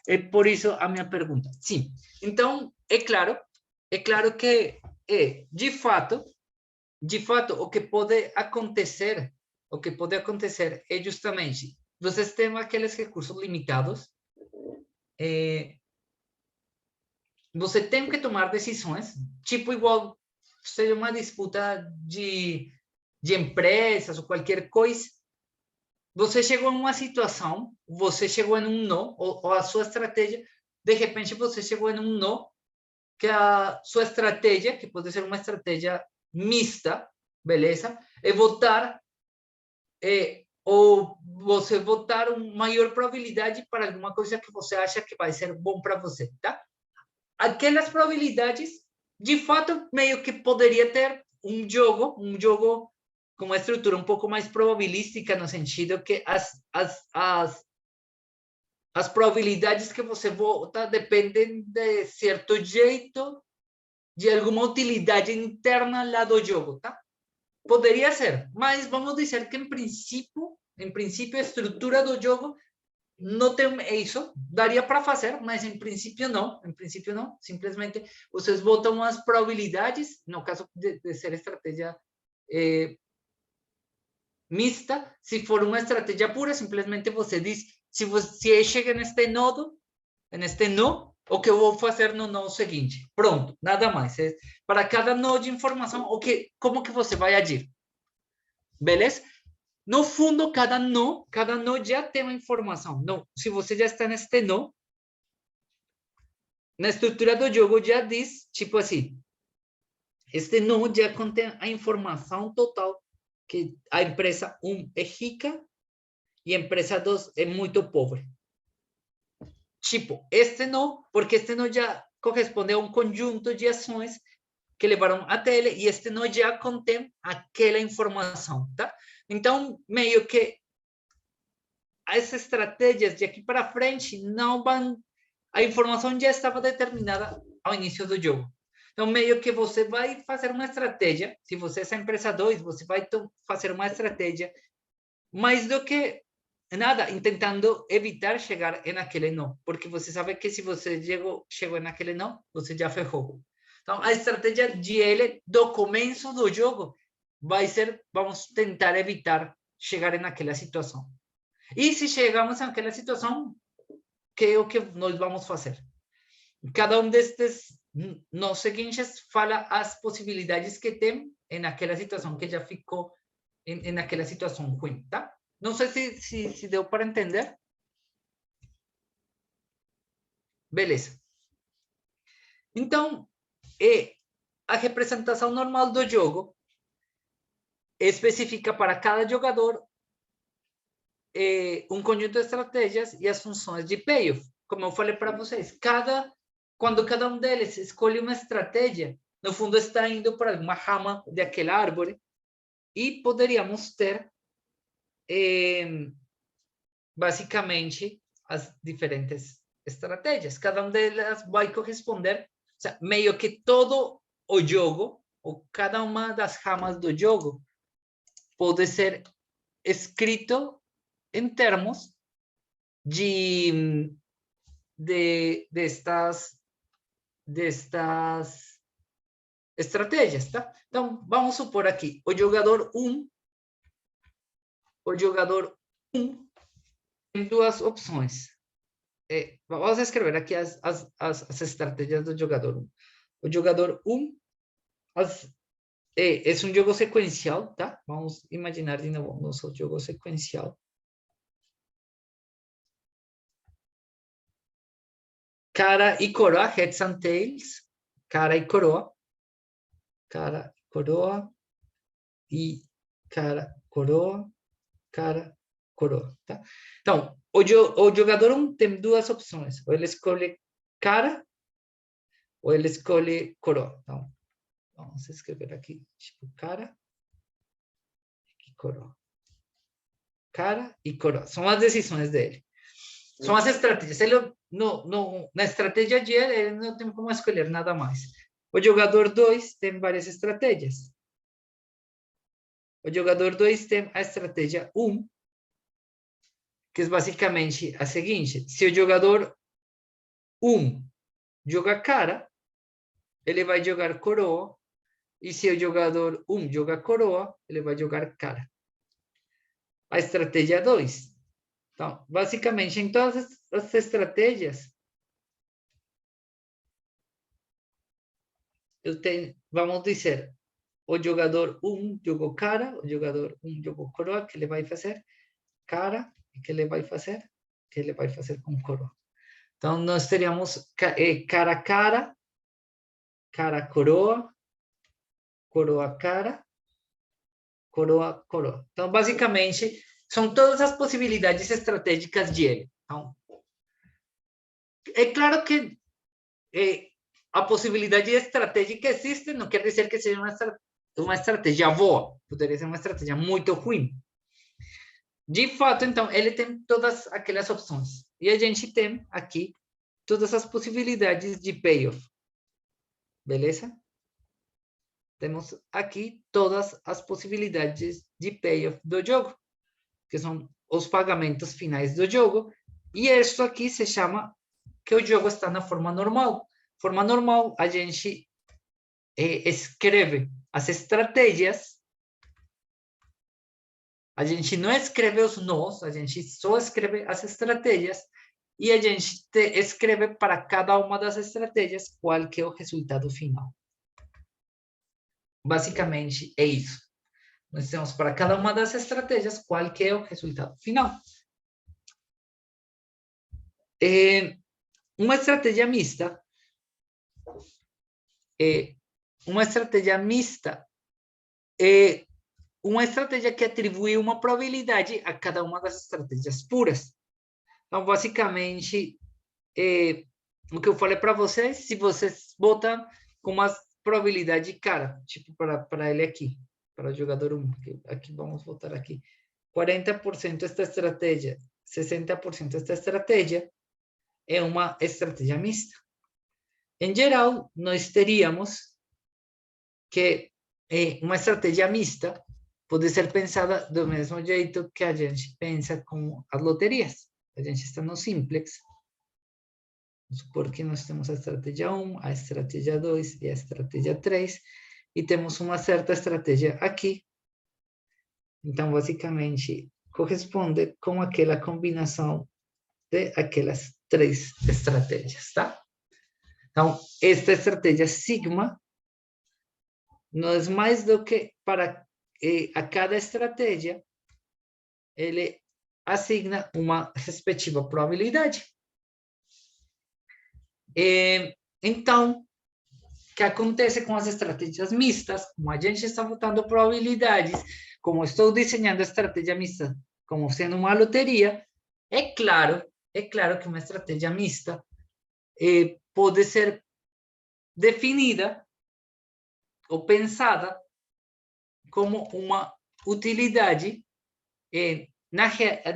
É por isso a minha pergunta. Sim. Então, é claro que, de fato, o que pode acontecer é justamente, vocês têm aqueles recursos limitados, você tem que tomar decisões, tipo igual seja uma disputa de empresas ou qualquer coisa, você chegou em uma situação, você chegou em um nó, ou a sua estratégia, de repente você chegou em um nó, que a sua estratégia, que pode ser uma estratégia mista, beleza? É votar, ou você votar uma maior probabilidade para alguma coisa que você acha que vai ser bom para você, tá? Aquelas probabilidades, de fato, meio que poderia ter um jogo com uma estrutura um pouco mais probabilística, no sentido que as probabilidades que você vota dependem de certo jeito, de alguma utilidade interna lá do jogo, tá? Poderia ser, mas vamos dizer que, em princípio, a estrutura do jogo não tem isso, daria para fazer, mas em princípio não, simplesmente vocês botam as probabilidades, no caso de ser estratégia mista, se for uma estratégia pura, simplesmente você diz, se chega neste nodo, neste nó, o que eu vou fazer no nó seguinte, pronto, nada mais, para cada nó de informação, como que você vai agir, beleza? No fundo, cada nó já tem uma informação. Não, se você já está neste nó, na estrutura do jogo já diz, tipo assim, este nó já contém a informação total, que a empresa 1 é rica e a empresa 2 é muito pobre. Tipo, este nó, porque este nó já corresponde a um conjunto de ações que levaram até ele, e este nó já contém aquela informação, tá? Então, meio que as estratégias de aqui para frente não vão... A informação já estava determinada ao início do jogo. Então, meio que você vai fazer uma estratégia, se você é essa empresa 2, você vai fazer uma estratégia mais do que nada, tentando evitar chegar naquele não, porque você sabe que se você chegou naquele não, você já ferrou. Então, a estratégia de ele, do começo do jogo, vai ser, vamos tentar evitar chegar naquela situação. E se chegamos naquela situação, que é o que nós vamos fazer? Cada um destes nos seguintes fala as possibilidades que tem naquela situação que já ficou naquela situação ruim, tá? Não sei se deu para entender. Beleza. Então, a representação normal do jogo especifica para cada jogador um conjunto de estratégias e as funções de payoff. Como eu falei para vocês, quando cada um deles escolhe uma estratégia, no fundo está indo para uma rama daquela árvore e poderíamos ter, basicamente, as diferentes estratégias. Cada uma delas vai corresponder, o sea, meio que todo o jogo, ou cada uma das ramas do jogo, pode ser escrito em termos destas estratégias, tá? Então, vamos supor aqui, o jogador 1 tem duas opções. Vamos escrever aqui as estratégias do jogador 1. O jogador 1 é um jogo sequencial, tá? Vamos imaginar de novo nosso jogo sequencial. Cara e coroa, heads and tails, cara e coroa, e cara, coroa, tá? Então, o jogador 1 tem duas opções, ou ele escolhe cara, ou ele escolhe coroa. Então, vamos escrever aqui, tipo, cara e coroa. Cara e coroa, são as decisões dele. São as estratégias. Ele na estratégia de ele não tem como escolher nada mais. O jogador 2 tem várias estratégias. O jogador 2 tem a estratégia 1, que é basicamente a seguinte: se o jogador 1 joga cara, ele vai jogar coroa, e se o jogador 1 joga coroa, ele vai jogar cara. A estratégia 2. Então, basicamente, em todas as estratégias, vamos dizer, o jogador 1 jogou cara, o jogador 1 jogou coroa, que ele vai fazer cara, e que ele vai fazer, que ele vai fazer com coroa. Então, nós teríamos cara, cara, coroa, coroa, cara, coroa, coroa. Então, basicamente, são todas as possibilidades estratégicas de ele. Então, é claro que a possibilidade estratégica existe, não quer dizer que seja uma estratégia boa, poderia ser uma estratégia muito ruim. De fato, então, ele tem todas aquelas opções. E a gente tem aqui todas as possibilidades de payoff. Beleza? Temos aqui todas as possibilidades de payoff do jogo, que são os pagamentos finais do jogo, E isso aqui se chama que o jogo está na forma normal. Forma normal, a gente escreve as estratégias. A gente não escreve os nós, a gente só escreve as estratégias e a gente escreve para cada uma das estratégias qual que é o resultado final. Basicamente é isso. Nós temos para cada uma das estratégias qual que é o resultado final. Uma estratégia mista é uma estratégia que atribui uma probabilidade a cada uma das estratégias puras. Então, basicamente, o que eu falei para vocês, se vocês botam com uma probabilidade cara, tipo para ele aqui, para o jogador 1, aqui vamos botar aqui, 40% esta estratégia, 60% esta estratégia, é uma estratégia mista. Em geral, nós teríamos que uma estratégia mista pode ser pensada do mesmo jeito que a gente pensa com as loterias. A gente está no simplex. Vamos supor que nós temos a estratégia 1, a estratégia 2 e a estratégia 3, e temos uma certa estratégia aqui. Então, basicamente, corresponde com aquela combinação de aquelas 3 estratégias, tá? Então, esta estratégia sigma não é mais do que para a cada estratégia, ele assigna uma respectiva probabilidade. Então, o que acontece com as estratégias mistas? Como a gente está botando probabilidades, como estou desenhando a estratégia mista como sendo uma loteria, é claro que uma estratégia mista pode ser definida ou pensada como uma utilidade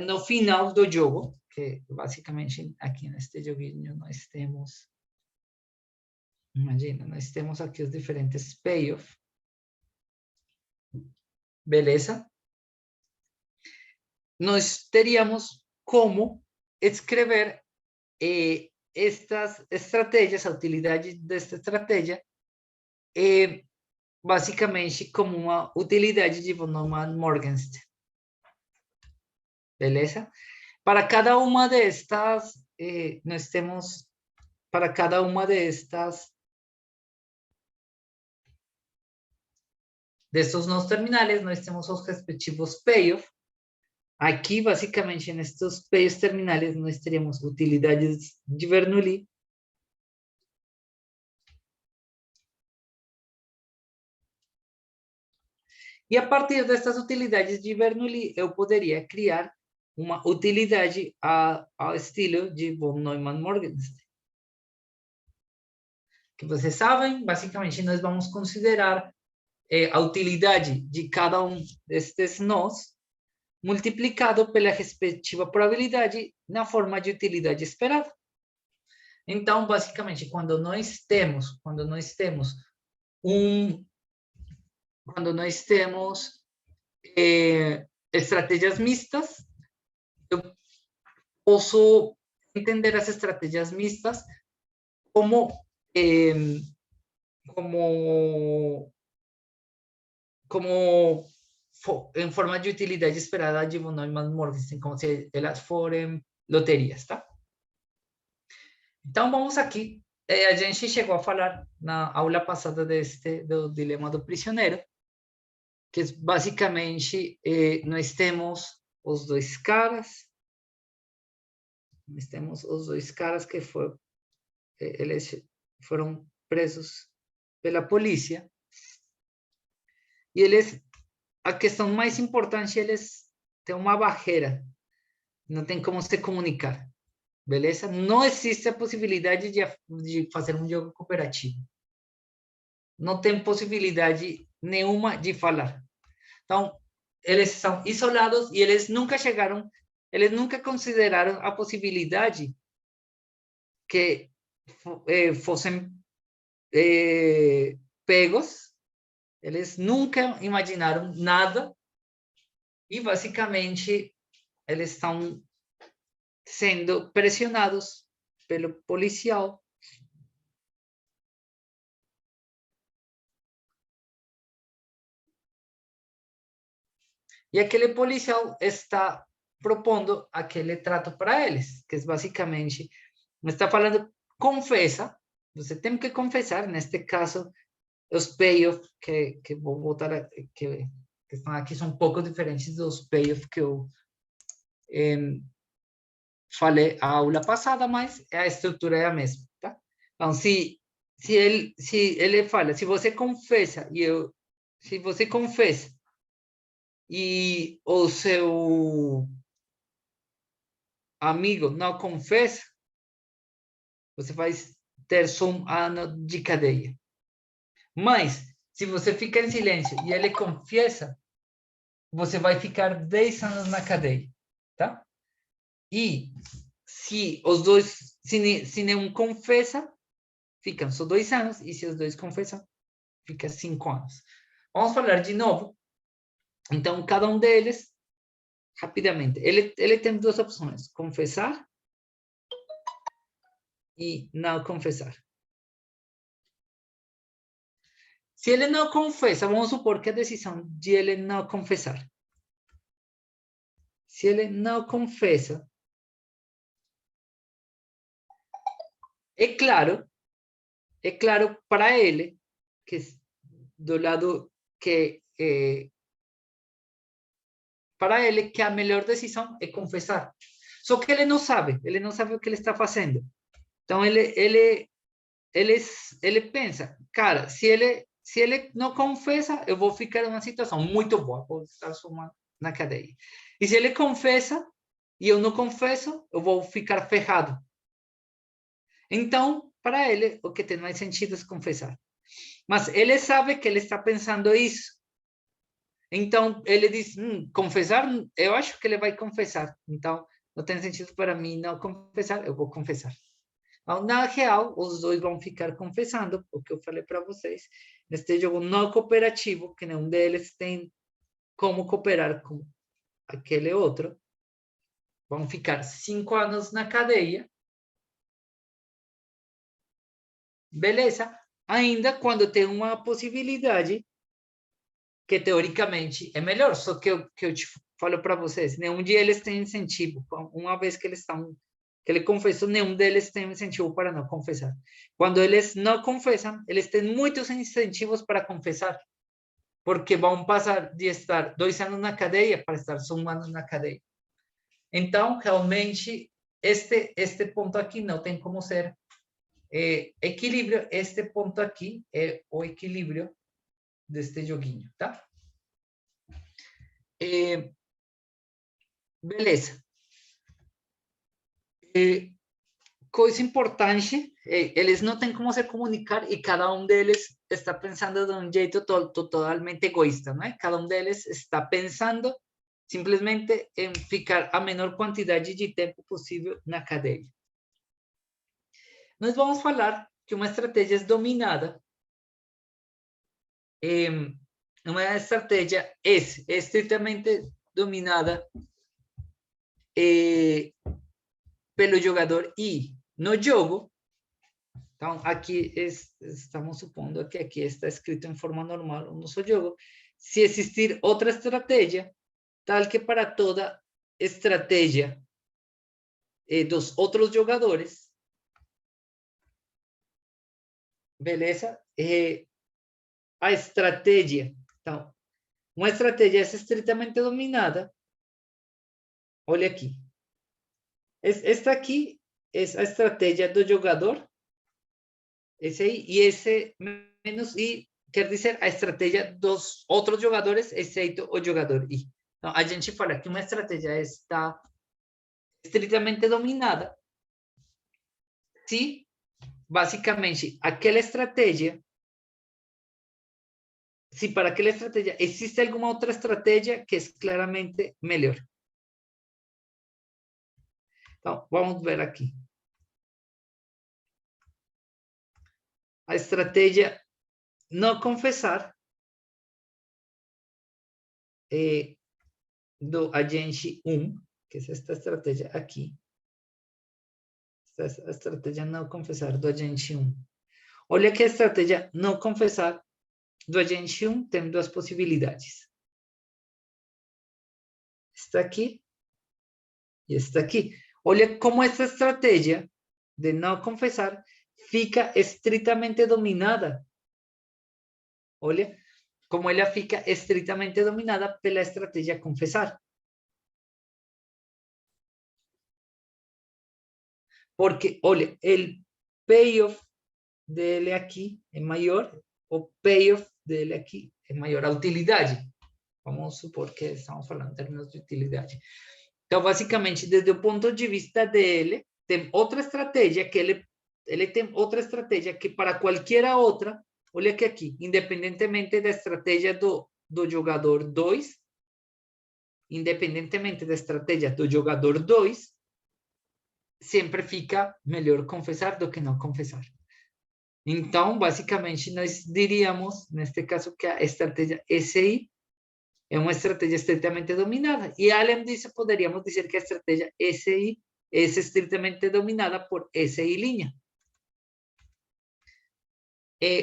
no final do jogo, que basicamente aqui neste joguinho nós temos, imagina, nós temos aqui os diferentes payoff, beleza? Nós teríamos como escrever estas estratégias, a utilidade desta estratégia, basicamente como uma utilidade de von Neumann-Morgenstern. Beleza? Para cada uma destas, nós temos, para cada uma destes nossos terminais, nós temos os respectivos payoff. Aqui, basicamente, nestes payoffs terminais, nós teremos utilidades de Bernoulli. E a partir destas utilidades de Bernoulli, eu poderia criar uma utilidade ao estilo de von Neumann-Morgenstern. Que vocês sabem, basicamente, nós vamos considerar a utilidade de cada um destes nós multiplicado pela respectiva probabilidade na forma de utilidade esperada. Então, basicamente, quando nós temos estratégias mistas, eu posso entender as estratégias mistas como em forma de utilidade esperada de von Neumann-Morgenstern, como se elas forem loterias, tá? Então, vamos aqui. A gente chegou a falar na aula passada do dilema do prisioneiro, que basicamente nós temos os dois caras, que eles foram presos pela polícia, e a questão mais importante, eles têm uma barreira, não tem como se comunicar, beleza? Não existe a possibilidade de fazer um jogo cooperativo. Não tem possibilidade nenhuma de falar. Então, eles são isolados e eles nunca consideraram a possibilidade que fossem pegos. Eles nunca imaginaram nada e, basicamente, eles estão sendo pressionados pelo policial. E aquele policial está propondo aquele trato para eles, que é basicamente, me está falando, confessa, você tem que confessar, neste caso, os payoff que vou botar, que estão aqui são um pouco diferentes dos payoff que eu falei a aula passada, mas a estrutura é a mesma, tá? Então, se ele fala, se você confessa, se você confessa, e o seu amigo não confessa, você vai ter só 1 ano de cadeia. Mas, se você fica em silêncio e ele confessa, você vai ficar 10 anos na cadeia, tá? E se os dois, se nenhum confessa, ficam só 2 anos, e se os dois confessam, fica 5 anos. Vamos falar de novo. Então, cada um deles, rapidamente, ele tem 2 opções, confessar e não confessar. Se ele não confessa, vamos supor que a decisão de ele não confessar. Se ele não confessa, é claro para ele, que do lado que para ele que a melhor decisão é confessar. Só que ele não sabe o que ele está fazendo. Então ele pensa, cara, se ele não confessa, eu vou ficar em uma situação muito boa, vou estar na cadeia. E se ele confessa e eu não confesso, eu vou ficar ferrado. Então, para ele, o que tem mais sentido é confessar. Mas ele sabe que ele está pensando isso. Então, ele diz, confessar, eu acho que ele vai confessar. Então, não tem sentido para mim não confessar, eu vou confessar. Então, na real, os dois vão ficar confessando, o que eu falei para vocês, neste jogo não cooperativo, que nenhum deles tem como cooperar com aquele outro. Vão ficar 5 anos na cadeia. Beleza? Ainda quando tem uma possibilidade que teoricamente é melhor, só que eu te falo para vocês, nenhum deles tem incentivo. Uma vez que ele confessou, nenhum deles tem incentivo para não confessar. Quando eles não confessam, eles têm muitos incentivos para confessar, porque vão passar de estar 2 anos na cadeia para estar só 1 ano na cadeia. Então, realmente, este ponto aqui não tem como ser equilíbrio. Este ponto aqui é o equilíbrio deste joguinho, tá? Beleza. Coisa importante, eles não têm como se comunicar e cada um deles está pensando de um jeito totalmente egoísta, não é? Cada um deles está pensando simplesmente em ficar a menor quantidade de tempo possível na cadeia. Nós vamos falar que uma estratégia dominada uma estratégia é estritamente dominada pelo jogador e no jogo. Então, aqui estamos supondo que aqui está escrito em forma normal o nosso jogo. Se existir outra estratégia, tal que para toda estratégia dos outros jogadores, beleza? A estratégia, então, uma estratégia é estritamente dominada. Olha aqui. Esta aqui é a estratégia do jogador, esse aí, e esse menos I quer dizer a estratégia dos outros jogadores, exceto o jogador I. Então, a gente fala que uma estratégia está estritamente dominada se, basicamente, aquela estratégia, se para aquela estratégia existe alguma outra estratégia que é claramente melhor. Então, vamos ver aqui. A estratégia não confessar do agente 1, que é esta estratégia aqui, Esta é a estratégia não confessar do agente 1. Olha que a estratégia não confessar do agente 1 tem duas possibilidades. Esta aqui e esta aqui. Olha como essa estratégia de não confessar fica estritamente dominada. Olha como ela fica estritamente dominada pela estratégia confessar. Porque, olha, o payoff dele aqui é maior, o payoff dele aqui é maior, a utilidade. Vamos supor que estamos falando em termos de utilidade. Então, basicamente, desde o ponto de vista dele, tem outra estratégia que ele tem outra estratégia que para qualquer outra, olha que aqui, independentemente da estratégia do jogador 2, independentemente da estratégia do jogador 2, sempre fica melhor confessar do que não confessar. Então, basicamente, nós diríamos, neste caso, que a estratégia SI é uma estratégia estritamente dominada. E, além disso, poderíamos dizer que a estratégia SI é estritamente dominada por SI linha.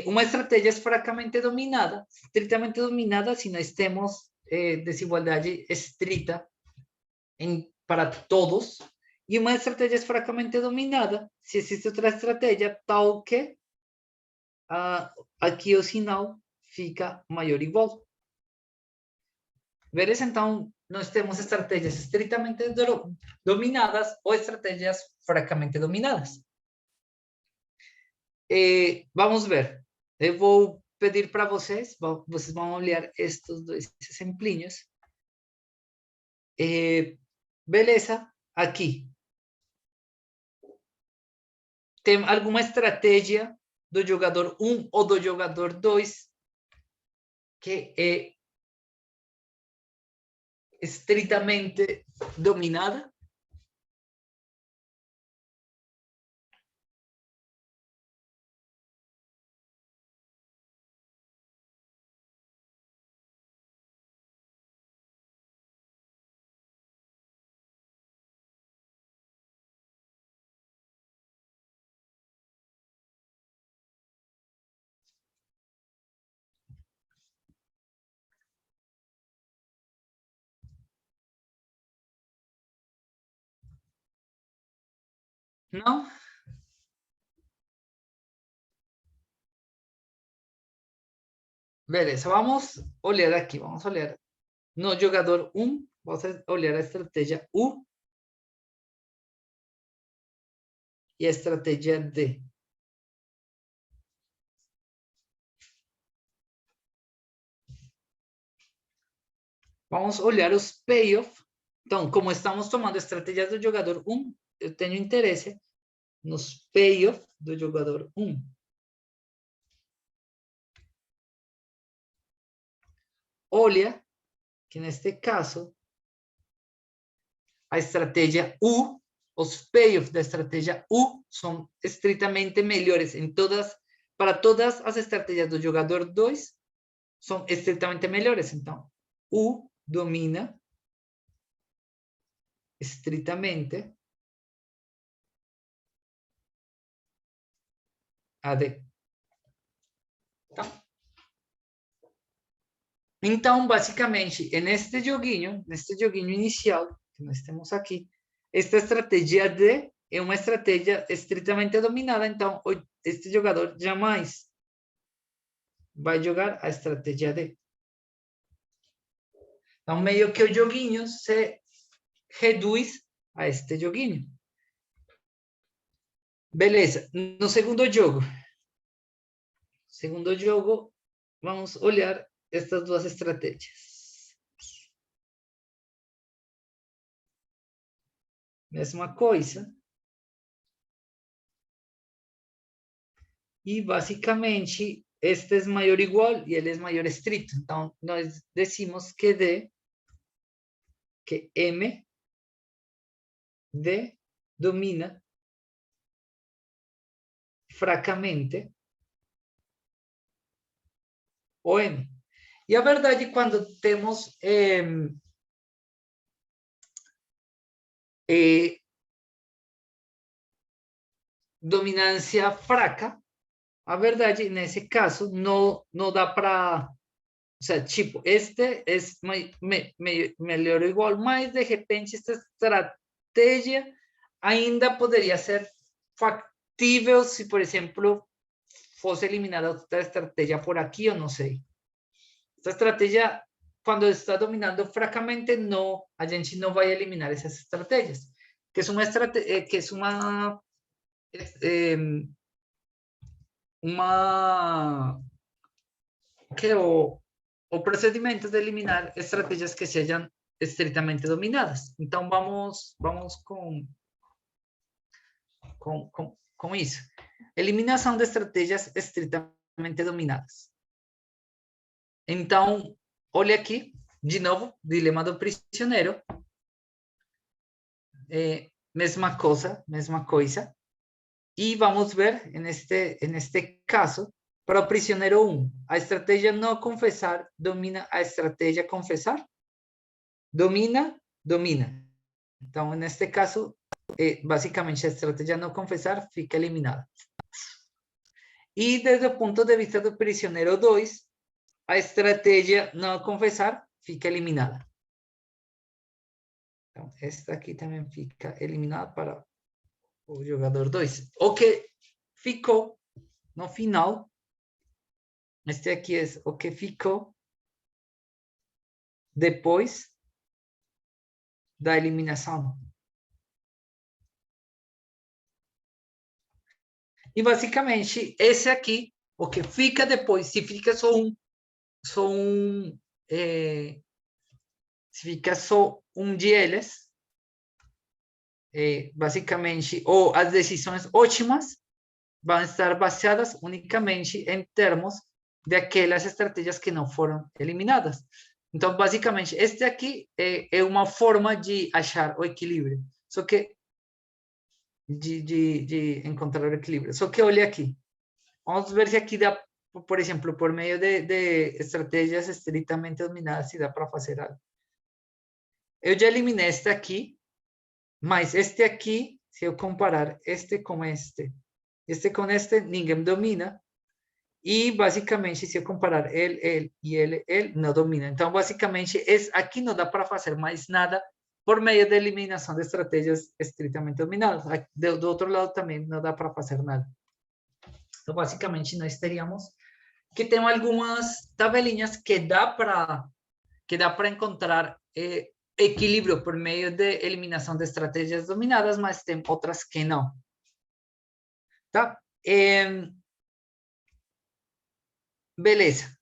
Uma estratégia é fracamente dominada, estritamente dominada, se nós temos desigualdade estrita para todos, e uma estratégia é fracamente dominada se existe outra estratégia tal que aqui o sinal fica maior ou igual. Veres, então, nós temos estratégias estritamente dominadas ou estratégias fracamente dominadas. Vamos ver. Eu vou pedir para vocês vão olhar estes dois exemplinhos. Beleza, aqui. Tem alguma estratégia do jogador 1 ou do jogador 2 que é estritamente dominada? Não? Beleza, vamos olhar aqui, vamos olhar no jogador 1, vamos olhar a estratégia U e a estratégia D. Vamos olhar os payoff. Então, como estamos tomando estratégias do jogador 1, eu tenho interesse nos payoff do jogador 1. Olha que neste caso, a estratégia U, os payoffs da estratégia U são estritamente melhores para todas as estratégias do jogador 2, são estritamente melhores. Então, U domina estritamente a D. Então, basicamente, neste joguinho inicial que nós temos aqui, esta estratégia D é uma estratégia estritamente dominada. Então, este jogador jamais vai jogar a estratégia D. Então, meio que o joguinho se reduz a este joguinho. Beleza. No segundo jogo. Vamos olhar estas duas estratégias. Mesma coisa. E, basicamente, este é maior ou igual e ele é maior estrito. Então, nós decimos que M D domina fracamente o M. E a verdade, quando temos dominância fraca, a verdade, nesse caso, não dá para... O sea, tipo, este es melhor ou igual, mas de repente esta estratégia ainda poderia ser factível se, por exemplo, fosse eliminada outra estratégia por aqui, eu não sei. Esta estratégia, quando está dominando fracamente, não, a gente não vai eliminar essas estratégias, que é uma estratégia, que é que o procedimento de eliminar estratégias que sejam estritamente dominadas. Então, vamos com isso. Eliminação de estratégias estritamente dominadas. Então, olha aqui, de novo, dilema do prisioneiro. Mesma coisa. E vamos ver, neste caso, para o prisioneiro 1, a estratégia não confessar domina a estratégia confessar? Domina. Então, neste caso, basicamente, a estratégia não confessar fica eliminada. E, desde o ponto de vista do prisioneiro 2, a estratégia não confessar fica eliminada. Então, esta aqui também fica eliminada para o jogador 2. O que ficou no final, este aqui é o que ficou depois da eliminação. E basicamente, esse aqui, o que fica depois, se fica só um deles, basicamente, ou as decisões ótimas vão estar baseadas unicamente em termos de aquelas estratégias que não foram eliminadas. Então, basicamente, este aqui é uma forma de achar o equilíbrio. Só que de encontrar o equilíbrio. Só que olha aqui. Vamos ver se aqui dá, por exemplo, por meio de estratégias estritamente dominadas, se dá para fazer algo. Eu já eliminei este aqui, mas este aqui, se eu comparar este com este com este, ninguém domina. E, basicamente, se eu comparar ele e ele não domina. Então, basicamente, aqui não dá para fazer mais nada por meio da eliminação de estratégias estritamente dominadas. Do outro lado, também não dá para fazer nada. Então, basicamente, nós teríamos que ter algumas tabelinhas que dá para encontrar equilíbrio por meio de eliminação de estratégias dominadas, mas tem outras que não. Tá? Beleza.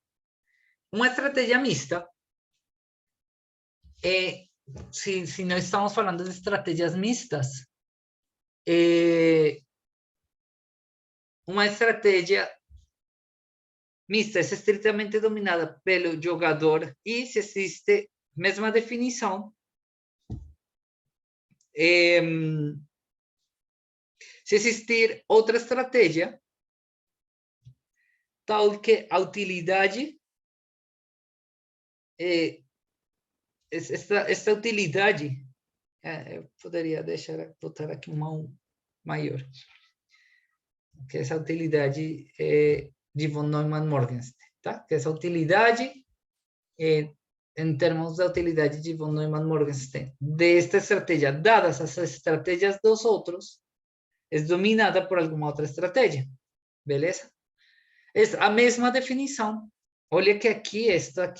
Uma estratégia mista, se nós estamos falando de estratégias mistas, uma estratégia mista é estritamente dominada pelo jogador e se existe mesma definição, se existir outra estratégia, tal que a utilidade, esta utilidade, eu poderia botar aqui uma maior, que essa utilidade de von Neumann-Morgenstern, tá? Que essa utilidade, em termos da utilidade de von Neumann-Morgenstern, desta estratégia, dadas as estratégias dos outros, é dominada por alguma outra estratégia, beleza? É a mesma definição. Olha que aqui esta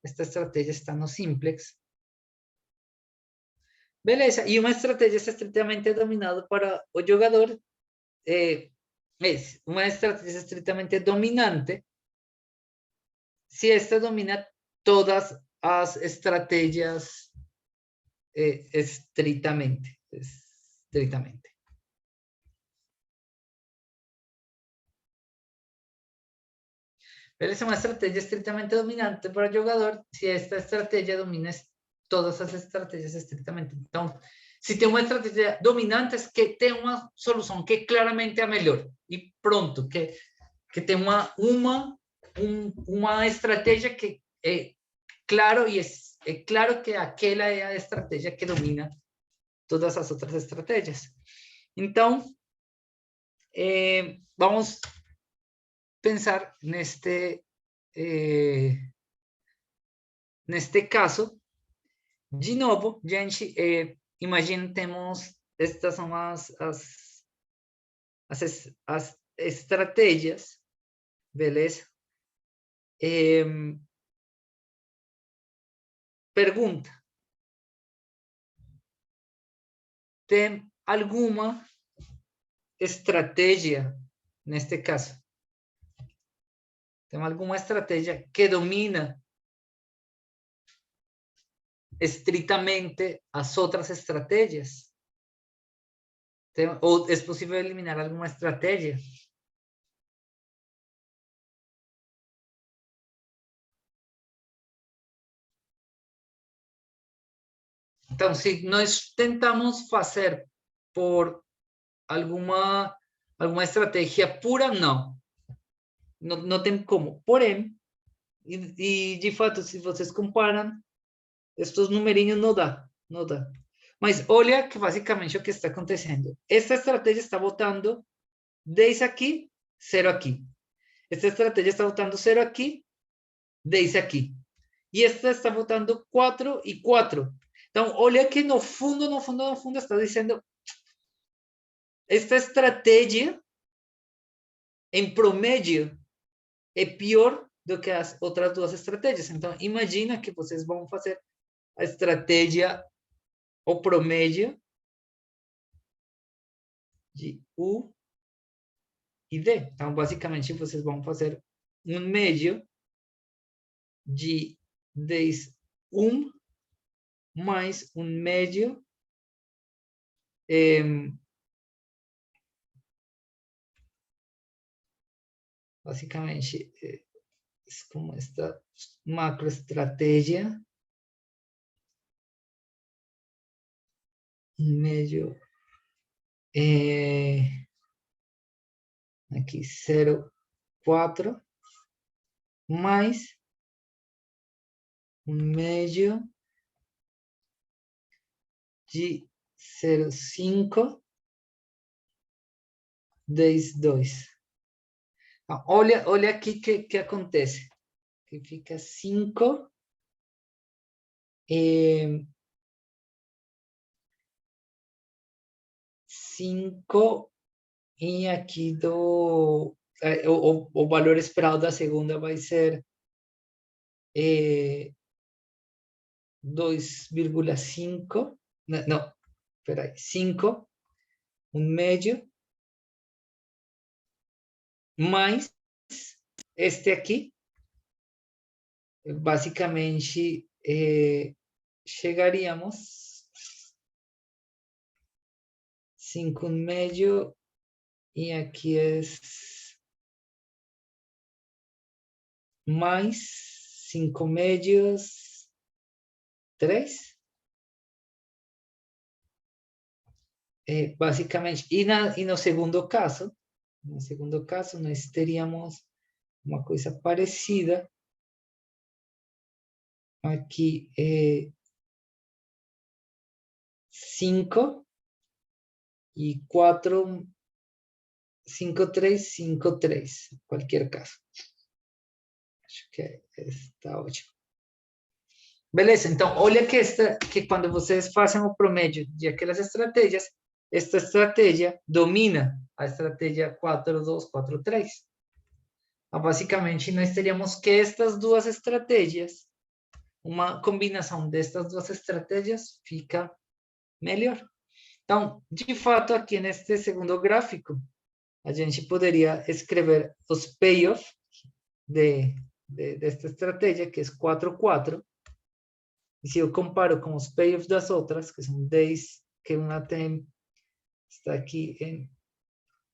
estratégia está no simplex. Beleza, e uma estratégia estritamente dominada para o jogador é uma estratégia estritamente dominante se esta domina todas as estratégias estritamente. Beleza, uma estratégia estritamente dominante para o jogador se esta estratégia domina todas as estratégias estritamente. Então, se tem uma estratégia dominante, é que tem uma solução que claramente é a melhor. E pronto, que tem uma estratégia que é claro, e é claro que aquela é a estratégia que domina todas as outras estratégias. Então, vamos a pensar en este caso. De novo, gente, imagina temos estas são as estratégias, beleza? Pergunta: tem alguma estratégia neste caso? Tem alguma estratégia que domina estritamente as outras estratégias? ¿O es posible eliminar alguna estrategia? Entonces, si nós tentamos hacer por alguna estrategia pura, no tem como. Porém, e de fato, se vocês comparam, estes numerinhos não dá. Mas olha que basicamente o que está acontecendo. Esta estratégia está botando 10 aqui, 0 aqui. Esta estratégia está botando 0 aqui, 10 aqui. E esta está botando 4 e 4. Então, olha que no fundo está dizendo esta estratégia, em promédio, é pior do que as outras duas estratégias. Então, imagina que vocês vão fazer a estratégia, o promédio de U e D. Então, basicamente, vocês vão fazer um médio de 10, 1, mais um médio basicamente é como esta macroestratégia, médio aqui 0,4 mais um médio de 0,5, 10,2. Então, olha aqui que acontece. Que fica 5 e aqui o valor esperado da segunda vai ser 2,5, não, peraí, 5, um médio, mais este aqui, basicamente chegaríamos 5 um médio, e aqui é mais 5 médios, 3. Basicamente, e no segundo caso, nós teríamos uma coisa parecida. Aqui 5 e 4, 5, 3, 5, 3, em qualquer caso. Acho que está ótimo. Beleza, então olha que quando vocês fazem o promédio de aquelas estratégias, esta estratégia domina a estratégia 4, 2, 4, 3. Então, basicamente, nós teríamos que estas duas estratégias, uma combinação destas duas estratégias fica melhor. Então, de fato, aqui neste segundo gráfico, a gente poderia escrever os payoffs desta estratégia, que é 4, 4. E se eu comparo com os payoffs das outras, que são 10, que uma tem, está aqui em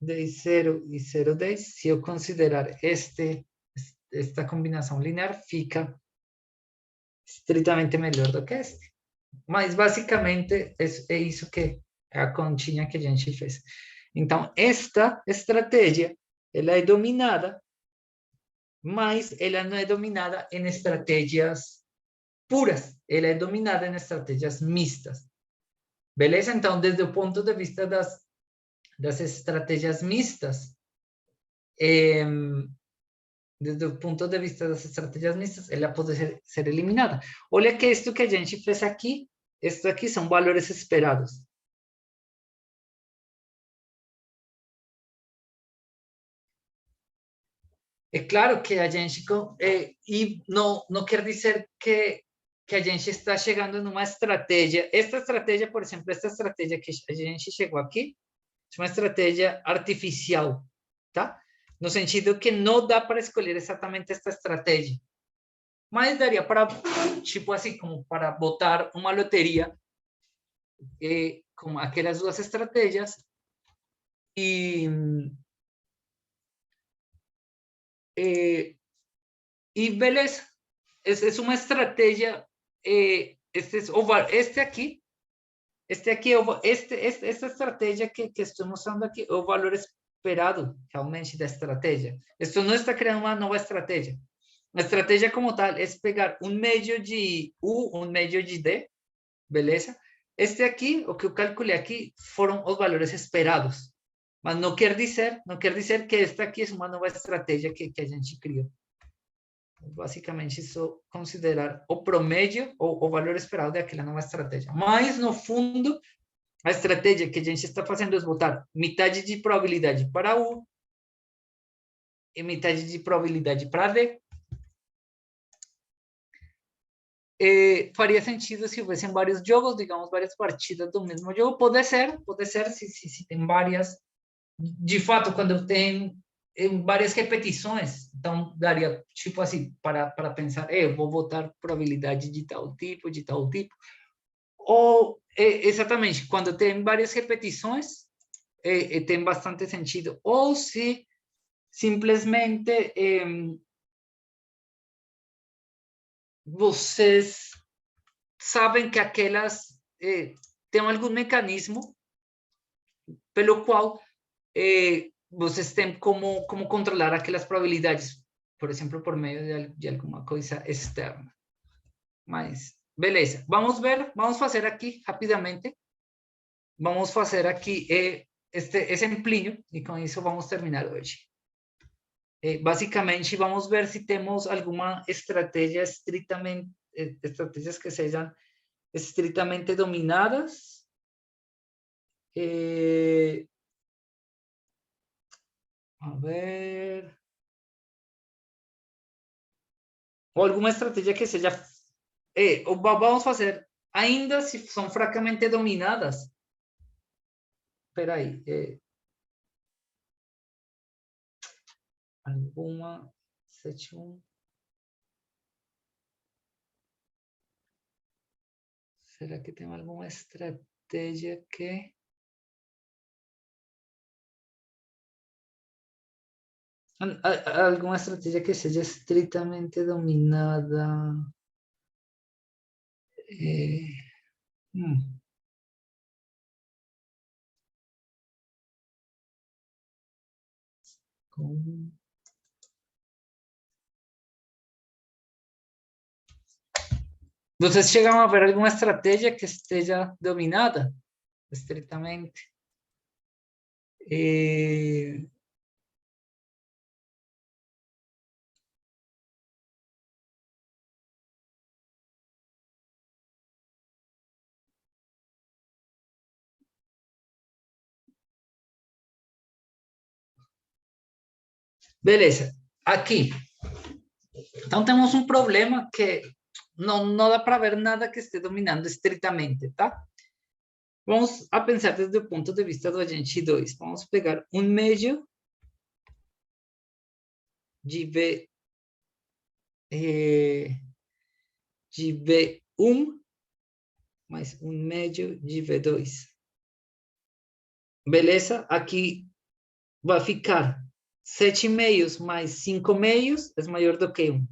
10, 0 e 0, 10, se eu considerar esta combinação linear, fica estritamente melhor do que este. Mas, basicamente, é isso que é a continha que a gente fez. Então, esta estratégia, ela é dominada, mas ela não é dominada em estratégias puras, ela é dominada em estratégias mistas. Beleza? Então, desde o ponto de vista das das estratégias mistas, desde o ponto de vista das estratégias mistas, ela pode ser eliminada. Olha que isto que a gente fez aqui, isto aqui são valores esperados. É claro que a gente, e não quer dizer que a gente está chegando numa estratégia. Esta estratégia, por exemplo, esta estratégia que a gente chegou aqui, é uma estratégia artificial, tá? No sentido que não dá para escolher exatamente esta estratégia. Mas daria para, tipo assim, como para botar uma loteria com aquelas duas estratégias e beleza. Es uma estratégia, este aqui, esta estratégia que estou mostrando aqui é o valor esperado realmente da estratégia. Isto não está criando uma nova estratégia. A estratégia como tal é pegar um médio de U, um médio de D, beleza? Este aqui, o que eu calculei aqui, foram os valores esperados. Mas não quer dizer que esta aqui é uma nova estratégia que a gente criou. Basicamente, isso considerar o promédio ou o valor esperado daquela nova estratégia. Mas, no fundo, a estratégia que a gente está fazendo é botar metade de probabilidade para U e metade de probabilidade para D. Faria sentido se houvessem vários jogos, digamos, várias partidas do mesmo jogo. Pode ser se tem várias. De fato, quando tem várias repetições, então daria, tipo assim, para pensar, eu vou botar probabilidade de tal tipo, de tal tipo. Ou, exatamente, quando tem várias repetições, tem bastante sentido. Ou se simplesmente vocês sabem que aquelas têm algum mecanismo pelo qual vocês têm como controlar aquelas probabilidades, por exemplo, por meio de alguma coisa externa. Mas, beleza. Vamos fazer aqui rapidamente. Vamos fazer aqui este exemplinho e com isso vamos terminar hoje. Basicamente, vamos ver se temos alguma estratégia estritamente, estratégias que sejam estritamente dominadas. A ver. Ou alguma estratégia que seja. Vamos fazer, ainda se são fracamente dominadas. Espera aí. Alguma. 71. Será que tem alguma estratégia que. Alguma estratégia que seja estritamente dominada. Vocês chegam a ver alguma estratégia que esteja dominada estritamente? Beleza. Aqui. Então, temos um problema que não dá para ver nada que esteja dominando estritamente, tá? Vamos a pensar desde o ponto de vista do agente 2. Vamos pegar um médio de V1 mais um médio de V2. Beleza? Aqui vai ficar 7 meios mais 5 meios é maior do que 1.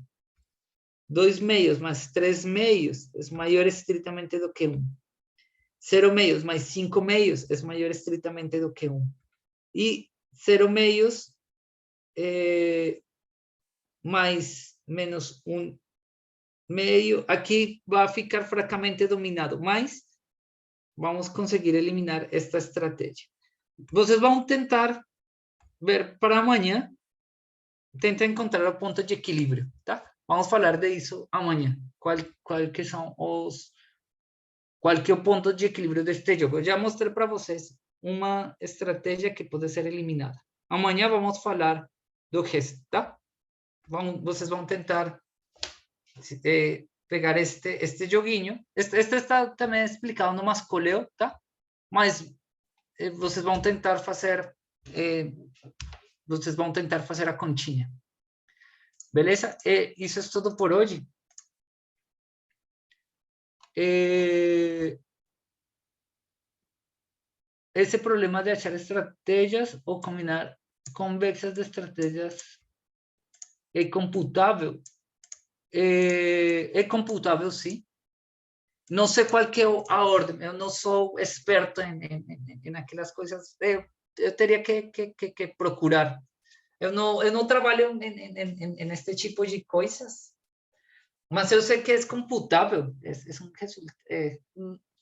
2 meios mais 3 meios é maior estritamente do que 1. 0 meios mais 5 meios é maior estritamente do que 1. E 0 meios mais menos 1 meio, aqui vai ficar fracamente dominado, mas vamos conseguir eliminar esta estratégia. vocês vão tentar ver para amanhã, tenta encontrar o ponto de equilíbrio, tá? Vamos falar disso amanhã. Qual que são qual que é o ponto de equilíbrio deste jogo? Eu já mostrei para vocês uma estratégia que pode ser eliminada. Amanhã vamos falar do gesto, tá? Vocês vão tentar pegar este joguinho. Este está também explicado no Mascoleo, tá? Mas vocês vão tentar fazer a continha. Beleza? Isso é tudo por hoje. Esse problema de achar estratégias ou combinar convexas de estratégias é computável. É computável, sim. Não sei qual que é a ordem, eu não sou experto em aquelas coisas. Eu teria que procurar. Eu não trabalho neste tipo de coisas, mas eu sei que é computável.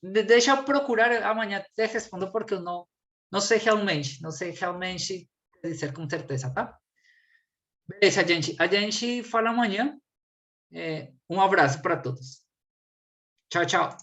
Deixa eu procurar amanhã, te respondo, porque eu não sei realmente dizer com certeza, tá? Beleza, gente. A gente fala amanhã. Um abraço para todos. Tchau, tchau.